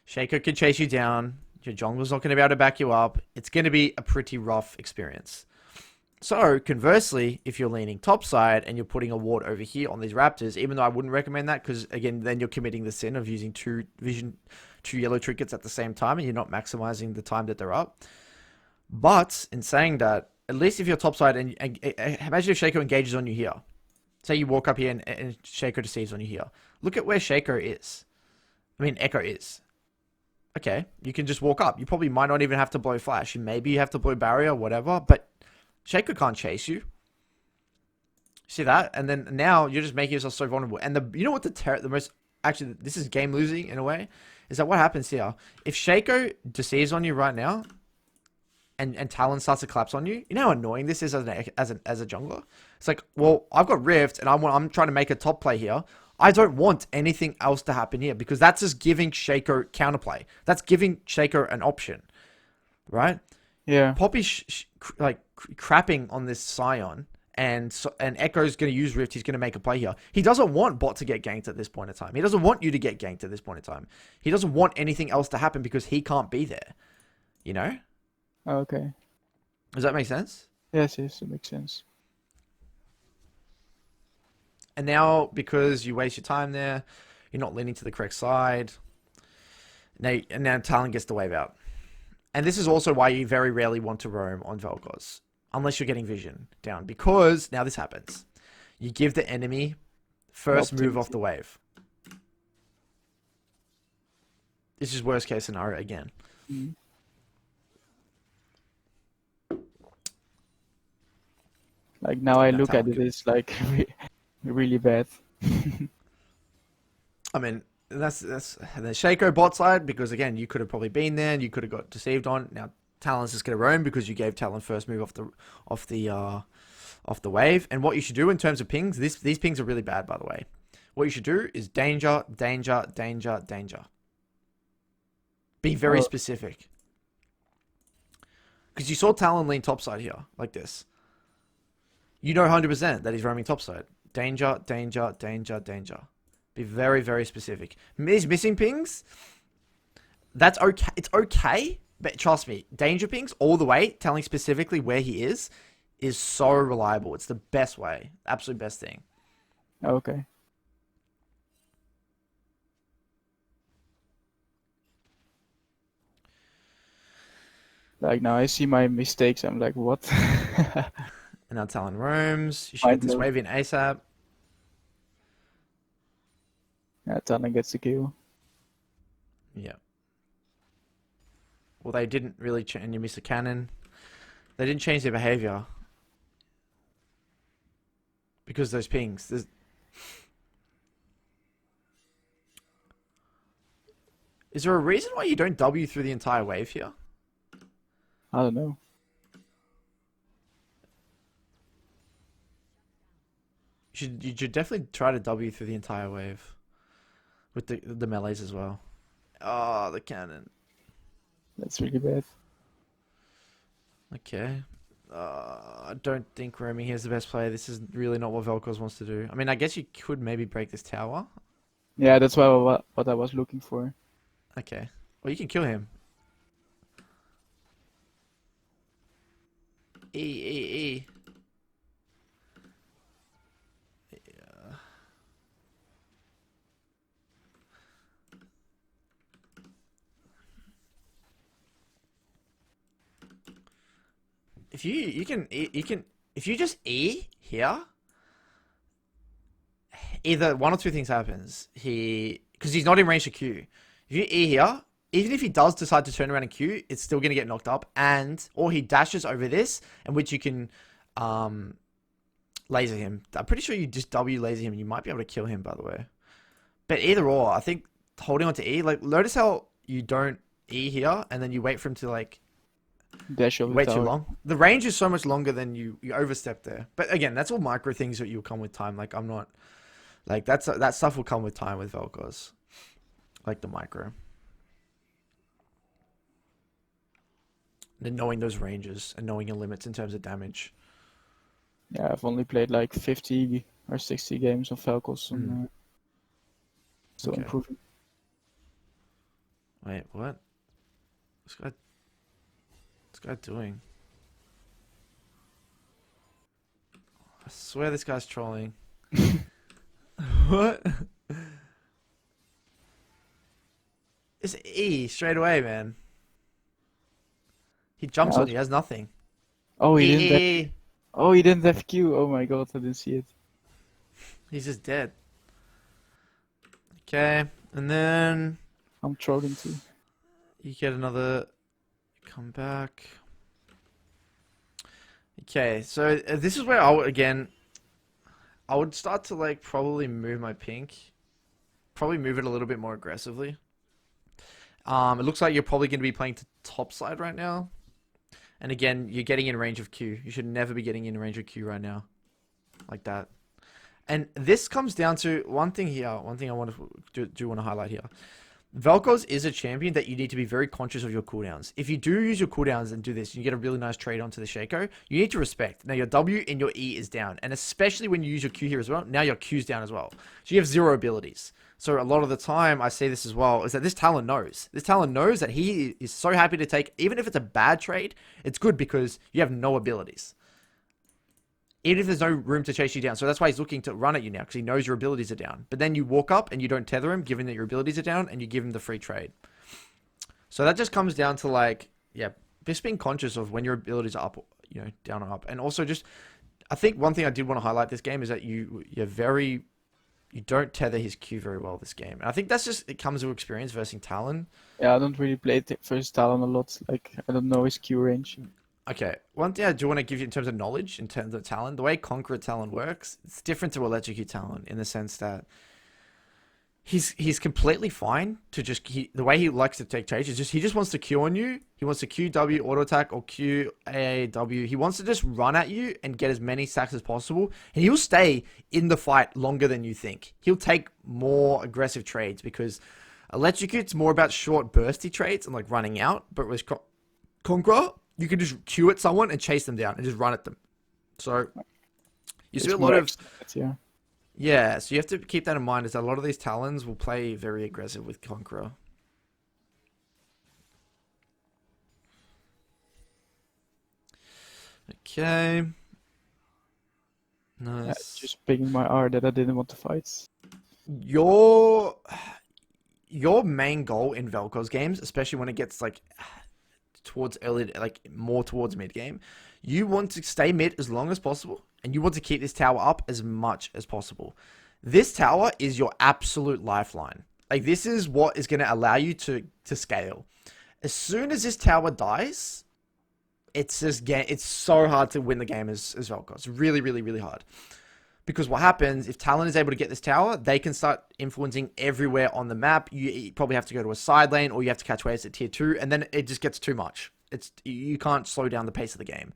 Shaco can chase you down, your jungler's not going to be able to back you up. It's going to be a pretty rough experience. So, conversely, if you're leaning topside and you're putting a ward over here on these Raptors, even though I wouldn't recommend that, because, again, then you're committing the sin of using two yellow trinkets at the same time, and you're not maximizing the time that they're up. But, in saying that, at least if you're topside, and imagine if Shaco engages on you here. Say you walk up here and Shaco deceives on you here. Look at where Shaco is. I mean, Echo is. Okay, you can just walk up. You probably might not even have to blow flash. Maybe you have to blow barrier, whatever, but Shaco can't chase you. See that? And then now you're just making yourself so vulnerable. And you know what actually, this is game losing in a way, is that what happens here? If Shaco deceives on you right now, and Talon starts to collapse on you, you know how annoying this is as a jungler? It's like, well, I've got Rift, and I'm trying to make a top play here. I don't want anything else to happen here, because that's just giving Shaco counterplay. That's giving Shaco an option, right? Yeah. Poppy crapping on this Scion, and Echo's going to use Rift. He's going to make a play here. He doesn't want bot to get ganked at this point in time. He doesn't want you to get ganked at this point in time. He doesn't want anything else to happen because he can't be there. You know? Okay. Does that make sense? Yes, it makes sense. And now, because you waste your time there, you're not leaning to the correct side. Now Talon gets the wave out. And this is also why you very rarely want to roam on Velkoz, unless you're getting vision down. Because now this happens. You give the enemy first move off the wave. This is worst case scenario again. Mm-hmm. Like now I look at it, it's like really bad. I mean, that's the Shaco bot side, because again, you could have probably been there and you could have got deceived on. Now Talon's just going to roam because you gave Talon first move off the wave. And what you should do in terms of pings, these pings are really bad, by the way. what you should do is danger, danger, danger, danger. Be very specific. Because you saw Talon lean topside here, like this. You know 100% that he's roaming topside. Danger, danger, danger, danger. Be very, very specific. These missing pings, that's okay. It's okay, but trust me, danger pings all the way, telling specifically where he is so reliable. It's the best way. Absolute best thing. Okay. Like now I see my mistakes. I'm like, what? And now Talon roams. You should get this wave in ASAP. Yeah, Talon gets the kill. Yeah. Well, they didn't really change. And you miss a cannon. They didn't change their behavior. Because those pings. Is there a reason why you don't W through the entire wave here? I don't know. You should definitely try to W through the entire wave. With the melees as well. Oh, the cannon. That's really bad. Okay. I don't think roaming here is the best play. This is really not what Velkoz wants to do. I mean, I guess you could maybe break this tower. Yeah, that's what I was looking for. Okay. Well, you can kill him. E. Yeah. If you can if you just E here, either one or two things happens. Because he's not in range to Q. If you E here, even if he does decide to turn around and Q, it's still going to get knocked up. Or he dashes over this, in which you can laser him. I'm pretty sure you just W laser him and you might be able to kill him, by the way. But either or, I think holding on to E, like, notice how you don't E here and then you wait for him to, like, dash over wait the too tower. long. The range is so much longer than you overstep there. But again, that's all micro things that you'll come with time. Like, I'm not, like, that stuff will come with time with Velkoz. Like the micro. And knowing those ranges and knowing your limits in terms of damage. Yeah, I've only played like 50 or 60 games of Velkoz and still Okay. improving. Wait, what? What's this guy doing? I swear this guy's trolling. What? It's E straight away, man. He jumps on you, has nothing. Oh, he didn't. E. Oh, he didn't have Q. Oh my god, I didn't see it. He's just dead. Okay, and then I'm trolling too. you get another comeback. Okay, so this is where I would start to like probably move my pink. Probably move it a little bit more aggressively. It looks like you're probably going to be playing to top side right now. And again, you're getting in range of Q. You should never be getting in range of Q right now. Like that. And this comes down to one thing here. One thing I want to want to highlight here. Velkoz is a champion that you need to be very conscious of your cooldowns. If you do use your cooldowns and do this, you get a really nice trade onto the Shaco, you need to respect. Now your W and your E is down. And especially when you use your Q here as well, now your Q's down as well. So you have 0 abilities. So a lot of the time, I say this as well, is that this Talon knows. This Talon knows that he is so happy to take, even if it's a bad trade, it's good because you have no abilities. Even if there's no room to chase you down. So that's why he's looking to run at you now, because he knows your abilities are down. But then you walk up and you don't tether him, given that your abilities are down, and you give him the free trade. So that just comes down to like, yeah, just being conscious of when your abilities are up, you know, down or up. And also just, I think one thing I did want to highlight this game is that you don't tether his Q very well this game. And I think that's just, it comes with experience versus Talon. Yeah, I don't really play versus Talon a lot. Like, I don't know his Q range. Okay, one thing I do want to give you in terms of knowledge, in terms of Talon, the way Conqueror Talon works, it's different to Electrocute Talon in the sense that he's completely fine to just the way he likes to take trades is just he just wants to Q on you. He wants to QW auto attack or QAAW. He wants to just run at you and get as many sacks as possible, and he'll stay in the fight longer than you think. He'll take more aggressive trades because Electrocute's more about short bursty trades and like running out, but with Conqueror, you can just Q at someone and chase them down and just run at them. So you see a lot of yeah, so you have to keep that in mind is that a lot of these Talons will play very aggressive with Conqueror. Okay. Nice. Just picking my R that I didn't want to fight. Your main goal in Velkoz games, especially when it gets like towards early, like more towards mid game, you want to stay mid as long as possible, and you want to keep this tower up as much as possible. This tower is your absolute lifeline. Like this is what is going to allow you to scale. As soon as this tower dies, it's so hard to win the game as Velkoz. Really, really, really hard. Because what happens, if Talon is able to get this tower, they can start influencing everywhere on the map. You probably have to go to a side lane, or you have to catch waves at tier 2, and then it just gets too much. You can't slow down the pace of the game.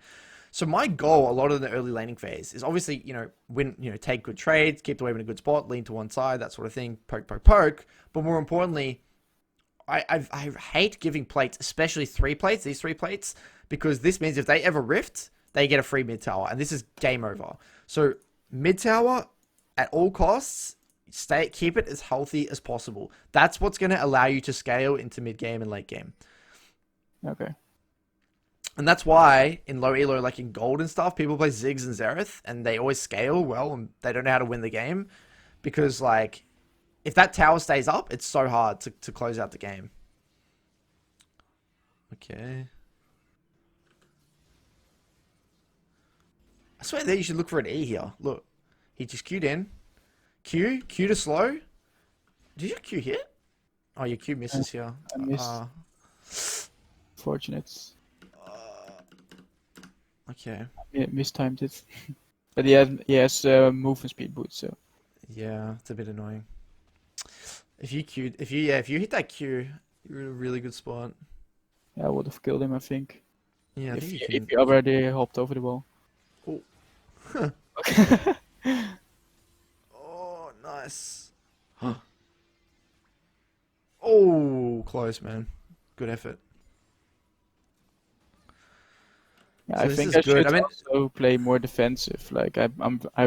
So my goal, a lot of the early laning phase, is obviously, take good trades, keep the wave in a good spot, lean to one side, that sort of thing, poke, poke, poke. But more importantly, I hate giving plates, especially 3 plates, these 3 plates, because this means if they ever rift, they get a free mid tower, and this is game over. So mid tower, at all costs, keep it as healthy as possible. That's what's going to allow you to scale into mid game and late game. Okay. And that's why in low elo, like in gold and stuff, people play Ziggs and Xerath, and they always scale well, and they don't know how to win the game, because like if that tower stays up, it's so hard to close out the game. Okay. I swear that you should look for an E here. Look, he just Q'd in. Q to slow. Did your Q hit? Oh, your Q misses here. I missed. Fortunate. Okay. Yeah, mistimed it. But he has movement speed boost, so. Yeah, it's a bit annoying. If you hit that Q, you're in a really good spot. Yeah, I would have killed him, I think. Yeah, if he already hopped over the wall. Oh. Oh, nice. Oh, close, man. Good effort. Yeah, So I this think is I good. should also play more defensive. Like I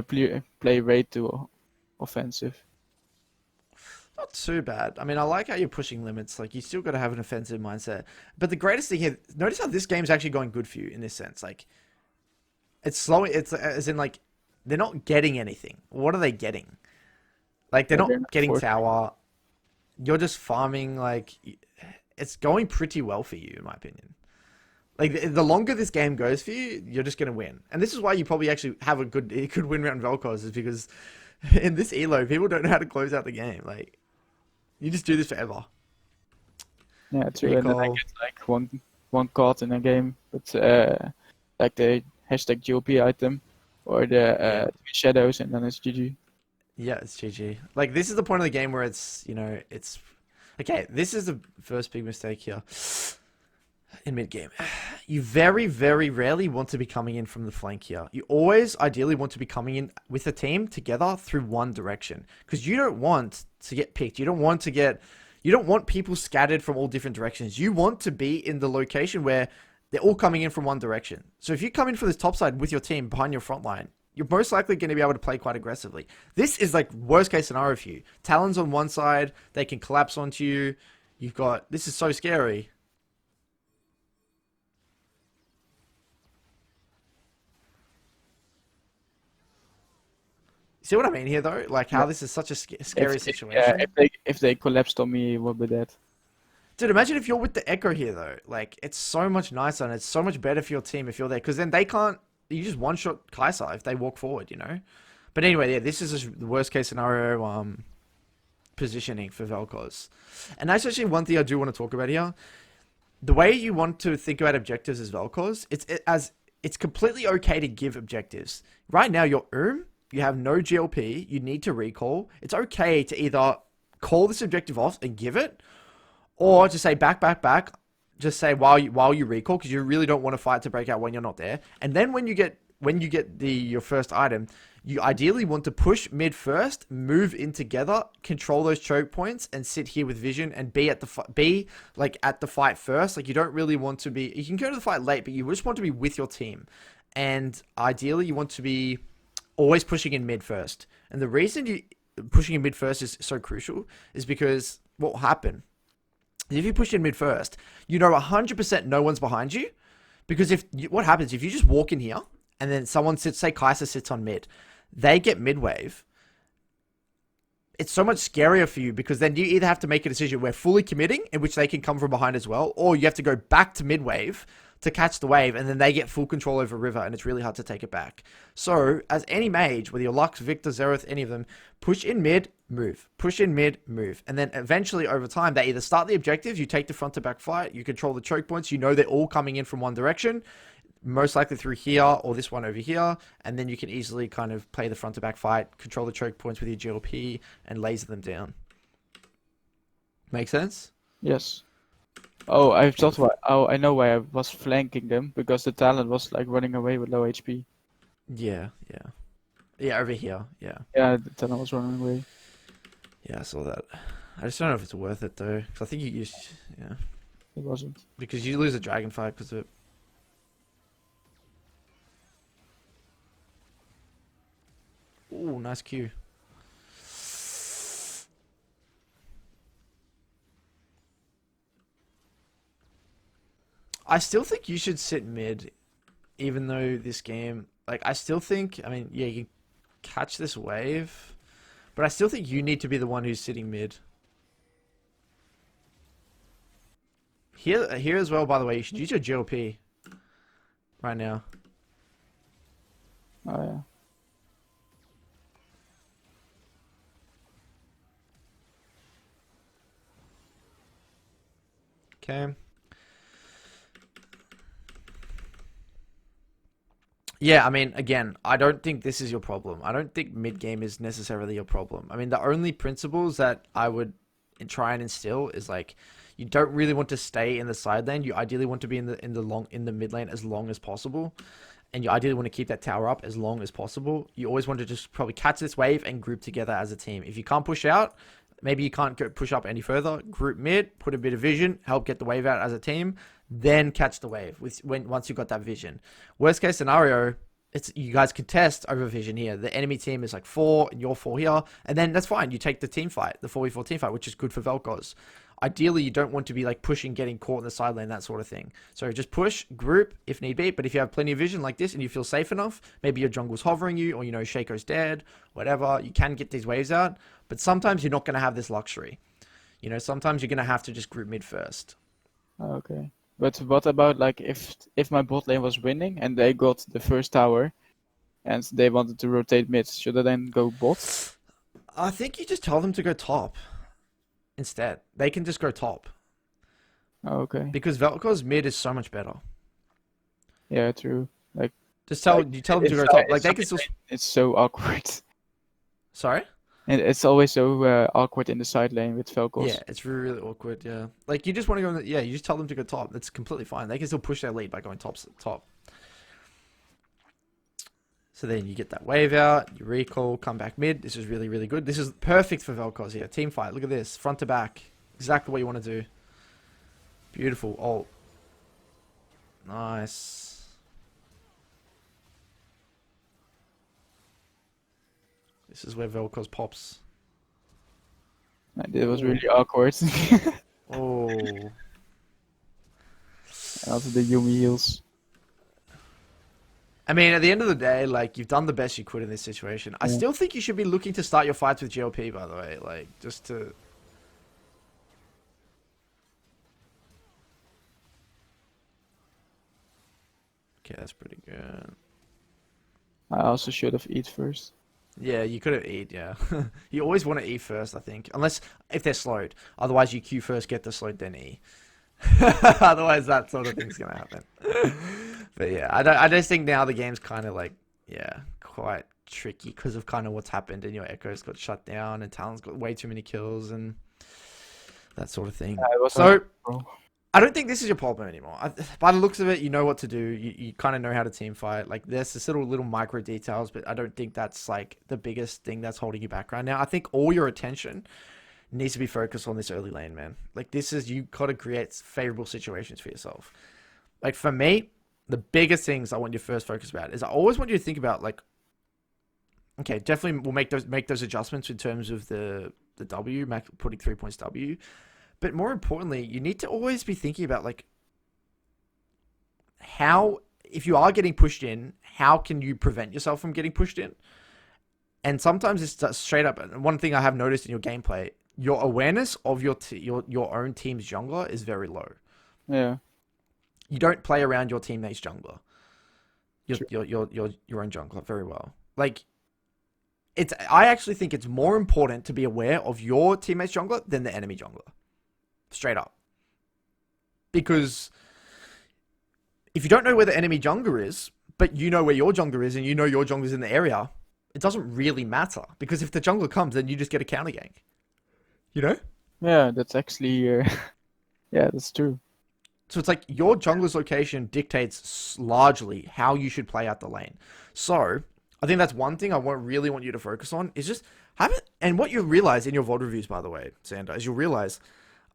play way too offensive. Not too bad. I mean, I like how you're pushing limits. Like, you still got to have an offensive mindset. But the greatest thing here, notice how this game's actually going good for you in this sense. Like, it's slowing. It's as in like they're not getting anything. What are they getting? Like, they're not getting tower. You're just farming. Like, it's going pretty well for you, in my opinion. Like, the longer this game goes for you, you're just going to win. And this is why you probably actually have a good win round Velkoz, is because in this elo, people don't know how to close out the game. Like, you just do this forever. Yeah, true. And then I get like one card in a game, but like the hashtag GOP item or the shadows, and then it's GG. Yeah, it's GG. Like, this is the point of the game where it's, it's... Okay, this is the first big mistake here. In mid-game, you very, very rarely want to be coming in from the flank here. You always, ideally, want to be coming in with a team together through one direction. Because you don't want to get picked. You don't want people scattered from all different directions. You want to be in the location where they're all coming in from one direction. So if you come in from this top side with your team behind your front line, you're most likely going to be able to play quite aggressively. This is like worst case scenario for you. Talons on one side, they can collapse onto you. This is so scary. See what I mean here, though? Like, how this is such a scary situation. Yeah, if they collapsed on me, what would that? Dude, imagine if you're with the Echo here, though. Like, it's so much nicer, and it's so much better for your team if you're there. Because then they can't... You just one-shot Kai'Sa if they walk forward, But anyway, yeah, this is just the worst-case scenario positioning for Velkoz. And that's actually one thing I do want to talk about here. The way you want to think about objectives as Velkoz, it's completely okay to give objectives. Right now, you're you have no GLP, you need to recall. It's okay to either call this objective off and give it, or just say back. Just say while you recall, because you really don't want to fight to break out when you're not there. And then when you get your first item, you ideally want to push mid first, move in together, control those choke points, and sit here with vision and be at the fight first. Like, you don't really want to be. You can go to the fight late, but you just want to be with your team. And ideally, you want to be always pushing in mid first. And the reason pushing in mid first is so crucial is because what will happen if you push in mid first, you know 100% no one's behind you. Because what happens if you just walk in here and then someone sits, say Kai'Sa sits on mid, they get mid wave. It's so much scarier for you, because then you either have to make a decision where fully committing, in which they can come from behind as well, or you have to go back to mid wave to catch the wave, and then they get full control over river, and it's really hard to take it back. So, as any mage, whether you're Lux, Victor, Zereth, any of them, push in mid, move. Push in mid, move. And then eventually, over time, they either start the objectives, you take the front to back fight, you control the choke points, you know they're all coming in from one direction, most likely through here or this one over here, and then you can easily kind of play the front to back fight, control the choke points with your GLP, and laser them down. Make sense? Yes. Oh, I know why I was flanking them, because the talent was like running away with low HP. Yeah, over here, yeah. Yeah, the talent was running away. Yeah, I saw that. I just don't know if it's worth it though, because I think it wasn't. Because you lose a dragon fight because of it. Ooh, nice Q. I still think you should sit mid, even though this game, like, I still think, I mean, yeah, you can catch this wave, but I still think you need to be the one who's sitting mid. Here as well, by the way, you should use your GLP right now. Oh, yeah. Okay. Yeah, I mean, again, I don't think this is your problem. I don't think mid-game is necessarily your problem. I mean, the only principles that I would try and instill is, like, you don't really want to stay in the side lane. You ideally want to be in the mid lane as long as possible. And you ideally want to keep that tower up as long as possible. You always want to just probably catch this wave and group together as a team. If you can't push out, maybe you can't push up any further, group mid, put a bit of vision, help get the wave out as a team, then catch the wave once you've got that vision. Worst case scenario, it's you guys contest over vision here. The enemy team is like 4 and you're 4 here, and then that's fine. You take the team fight, the 4v4 team fight, which is good for Velkoz. Ideally, you don't want to be like pushing, getting caught in the side lane, that sort of thing. So just push, group if need be. But if you have plenty of vision like this and you feel safe enough, maybe your jungle's hovering you, or Shaco's dead, whatever, you can get these waves out. But sometimes you're not going to have this luxury. Sometimes you're going to have to just group mid first. Okay. But what about, like, if my bot lane was winning and they got the first tower and they wanted to rotate mid, should I then go bot? I think you just tell them to go top instead. They can just go top. Oh, okay. Because Velkoz mid is so much better. Yeah, true. Like, just tell them to go top. Like, they can still. It's so awkward. Sorry? And it's always so awkward in the side lane with Velkoz. Yeah, it's really, really awkward. Yeah, like you just want to go. You just tell them to go top. That's completely fine. They can still push their lead by going top. So then you get that wave out. You recall, come back mid. This is really, really good. This is perfect for Velkoz here. Team fight. Look at this, front to back. Exactly what you want to do. Beautiful ult. Nice. This is where Velkoz pops. It was really awkward. Oh. And also the Yumi heals. I mean, at the end of the day, like, you've done the best you could in this situation. I still think you should be looking to start your fights with GLP, by the way. Like, just to... Okay, that's pretty good. I also should have eat first. Yeah, you could have eat, yeah. You always want to E first, I think. Unless, if they're slowed. Otherwise, you Q first, get the slowed, then E. Otherwise, that sort of thing's going to happen. But yeah, I just think now the game's kind of like, yeah, quite tricky because of kind of what's happened, and your Echo's got shut down, and Talon's got way too many kills, and that sort of thing. It was So bro. I don't think this is your problem anymore. By the looks of it, you know what to do. You kind of know how to team fight. Like, there's this little micro details, but I don't think that's like the biggest thing that's holding you back right now. I think all your attention needs to be focused on this early lane, man. Like, you got to create favorable situations for yourself. Like, for me, the biggest things I want you to first focus about is I always want you to think about, like, okay, definitely we'll make those adjustments in terms of the W, putting 3 points W. But more importantly, you need to always be thinking about, like, how, if you are getting pushed in, how can you prevent yourself from getting pushed in? And sometimes it's straight up. And one thing I have noticed in your gameplay, your awareness of your own team's jungler is very low. Yeah. You don't play around your teammate's jungler. Your own jungler very well. Like, I actually think it's more important to be aware of your teammate's jungler than the enemy jungler. Straight up. Because if you don't know where the enemy jungler is, but you know where your jungler is, and you know your jungler's in the area, it doesn't really matter. Because if the jungler comes, then you just get a counter gank. You know? Yeah, that's actually yeah, that's true. So it's like your jungler's location dictates largely how you should play out the lane. So I think that's one thing I really want you to focus on, is just have it. And what you realize in your VOD reviews, by the way, Xander, is you'll realize,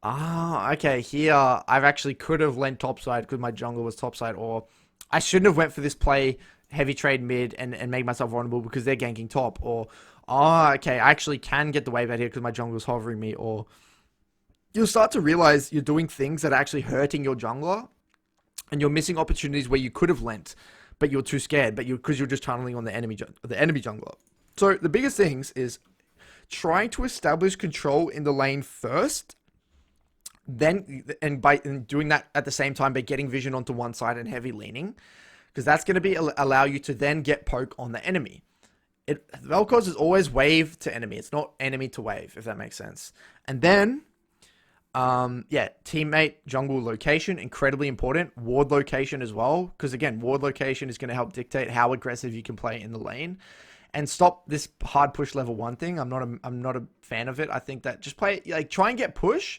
okay, here I've actually could have lent topside because my jungler was topside, or I shouldn't have went for this play, heavy trade mid, and made myself vulnerable because they're ganking top, or okay, I actually can get the wave out here because my jungler was hovering me, or you'll start to realize you're doing things that are actually hurting your jungler, and you're missing opportunities where you could have lent, but you're too scared, because you're just tunneling on the enemy jungler. So the biggest things is trying to establish control in the lane first, and by doing that at the same time by getting vision onto one side and heavy leaning, because that's going to allow you to then get poke on the enemy. Velkoz is always wave to enemy. It's not enemy to wave, if that makes sense. And then, teammate jungle location, incredibly important. Ward location as well, because again, ward location is going to help dictate how aggressive you can play in the lane. And stop this hard push level 1 thing. I'm not a fan of it. I think that just try and get push.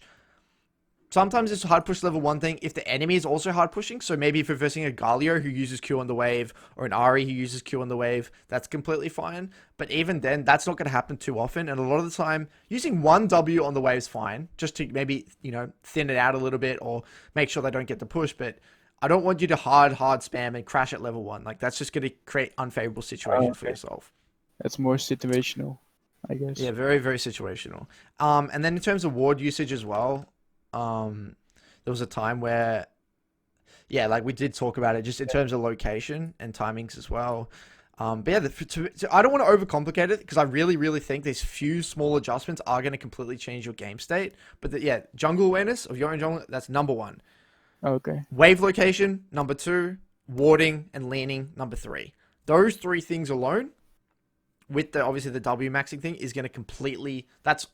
Sometimes it's hard push level 1 thing if the enemy is also hard pushing. So maybe if you're versing a Galio who uses Q on the wave, or an Ari who uses Q on the wave, that's completely fine. But even then, that's not going to happen too often. And a lot of the time, using 1 W on the wave is fine, just to maybe, thin it out a little bit or make sure they don't get the push. But I don't want you to hard spam and crash at level 1. Like, that's just going to create unfavorable situations for yourself. That's more situational, I guess. Yeah, very, very situational. And then in terms of ward usage as well, there was a time where, like we did talk about it, just in terms of location and timings as well. But yeah, I don't want to overcomplicate it, because I really, really think these few small adjustments are going to completely change your game state. But jungle awareness of your own jungle, that's number 1. Okay. Wave location, number 2. Warding and leaning, number 3. Those 3 things alone, with obviously the W maxing thing, is going to completely,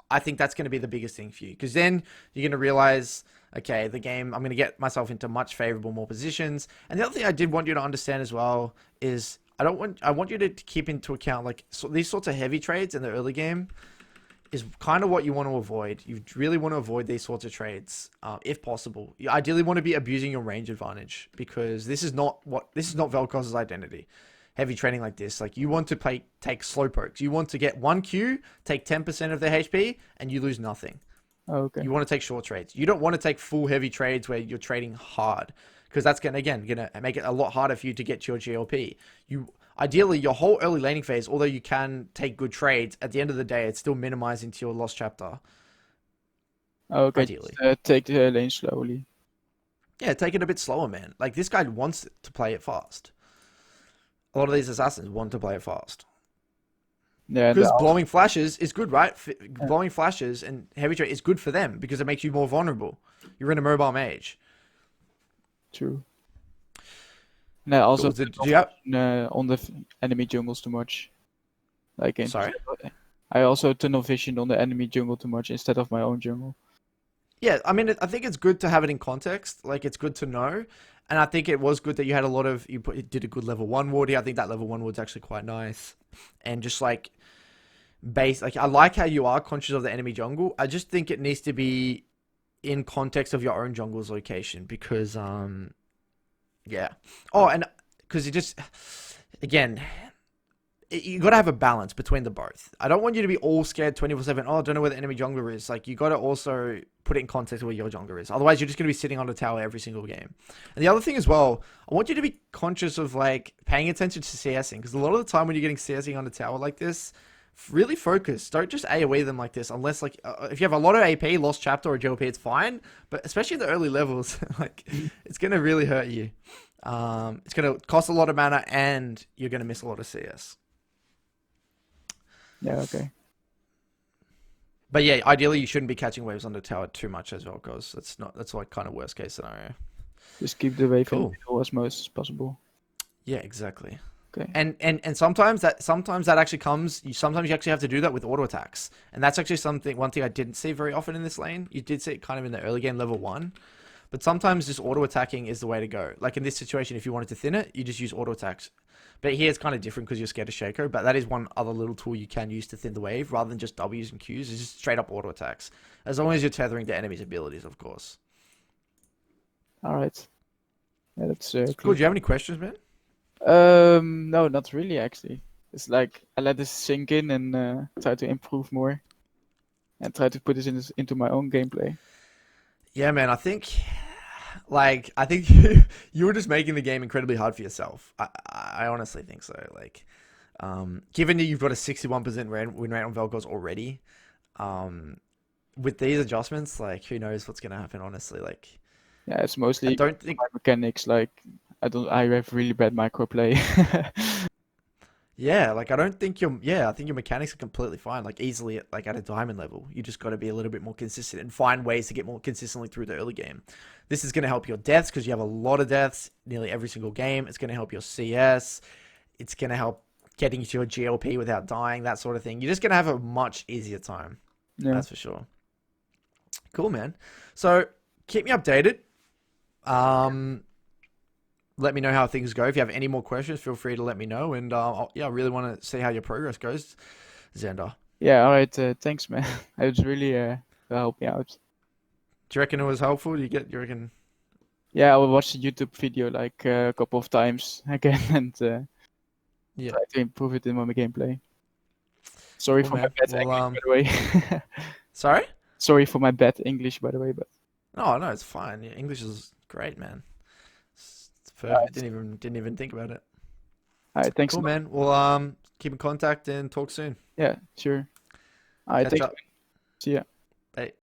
I think that's going to be the biggest thing for you. Because then you're going to realize, okay, the game, I'm going to get myself into much favorable more positions. And the other thing I did want you to understand as well is I want you to keep into account, like, these sorts of heavy trades in the early game is kind of what you want to avoid. You really want to avoid these sorts of trades, if possible. You ideally want to be abusing your range advantage, because this is not Velkoz's identity. Heavy trading like this, like, you want to take slow pokes. You want to get 1 Q, take 10% of their HP, and you lose nothing. Okay. You want to take short trades. You don't want to take full heavy trades where you're trading hard, because that's gonna make it a lot harder for you to get to your GLP. Ideally, your whole early laning phase, although you can take good trades, at the end of the day, it's still minimizing to your lost chapter. Okay. Ideally. Just, take the lane slowly. Yeah, take it a bit slower, man. Like, this guy wants to play it fast. A lot of these assassins want to play it fast. Yeah, because blowing flashes is good, right? Blowing flashes and heavy trade is good for them, because it makes you more vulnerable. You're in a mobile mage. True. No, also Do you have... on the enemy jungles too much. Sorry? I also tunnel vision on the enemy jungle too much instead of my own jungle. Yeah, I mean, I think it's good to have it in context. Like, it's good to know. And I think it was good that you had a lot of, you did a good level 1 ward here. I think that level 1 ward's actually quite nice. And just like, like, I like how you are conscious of the enemy jungle. I just think it needs to be in context of your own jungle's location because, yeah. Oh, and because you just, again, you got to have a balance between the both. I don't want you to be all scared 24/7. Oh, I don't know where the enemy jungler is. Like, you got to also put it in context of where your jungler is. Otherwise, you're just going to be sitting on the tower every single game. And the other thing as well, I want you to be conscious of like paying attention to CSing because a lot of the time when you're getting CSing on the tower like this, really focus. Don't just AoE them like this unless like if you have a lot of AP, Lost Chapter or GLP, it's fine. But especially in the early levels, like it's going to really hurt you. It's going to cost a lot of mana and you're going to miss a lot of CS. Yeah, okay. But yeah, ideally you shouldn't be catching waves on the tower too much as well, because that's like kind of worst case scenario. Just keep the wave in the Cool. middle as most as possible. Yeah, exactly. Okay. And sometimes that actually comes. Sometimes you actually have to do that with auto attacks, and that's actually one thing I didn't see very often in this lane. You did see it kind of in the early game level 1, but sometimes just auto attacking is the way to go. Like in this situation, if you wanted to thin it, you just use auto attacks. But here it's kind of different because you're scared of Shaco. But that is one other little tool you can use to thin the wave rather than just W's and Q's. It's just straight up auto attacks. As long as you're tethering the enemy's abilities, of course. All right. Yeah, that's Cool. cool. Do you have any questions, man? No, not really actually. It's like I let this sink in and try to improve more and try to put this into my own gameplay. Yeah, man. I think you were just making the game incredibly hard for yourself. I honestly think so. Like, given that you've got a 61% win rate on Velkoz already, with these adjustments, like who knows what's gonna happen? Honestly, like, Yeah, it's I mostly don't think. my mechanics. Like I have really bad microplay. Yeah, like I don't think your I think your mechanics are completely fine. Like easily at a diamond level, you just got to be a little bit more consistent and find ways to get more consistently through the early game. This is going to help your deaths because you have a lot of deaths nearly every single game. It's going to help your CS. It's going to help getting to your GLP without dying, that sort of thing. You're just going to have a much easier time. Yeah. That's for sure. Cool, man. So keep me updated. Let me know how things go. If you have any more questions, feel free to let me know. And I really want to see how your progress goes, Xander. Yeah. All right. Thanks, man. It was really helped me out. Do you reckon it was helpful? Do you reckon? Yeah, I will watch the YouTube video like a couple of times again and Yeah. try to improve it in my gameplay. Sorry Cool, for my man. bad Well, English, by the way. Sorry? Sorry for my bad English, by the way, but No, it's fine. Yeah, English is great, man. It's perfect. Alright. Didn't even think about it. all right. Thanks. Cool, a lot. man. Well, keep in contact and talk soon. Yeah, sure. All right. Catch Thanks. up. See ya. Bye.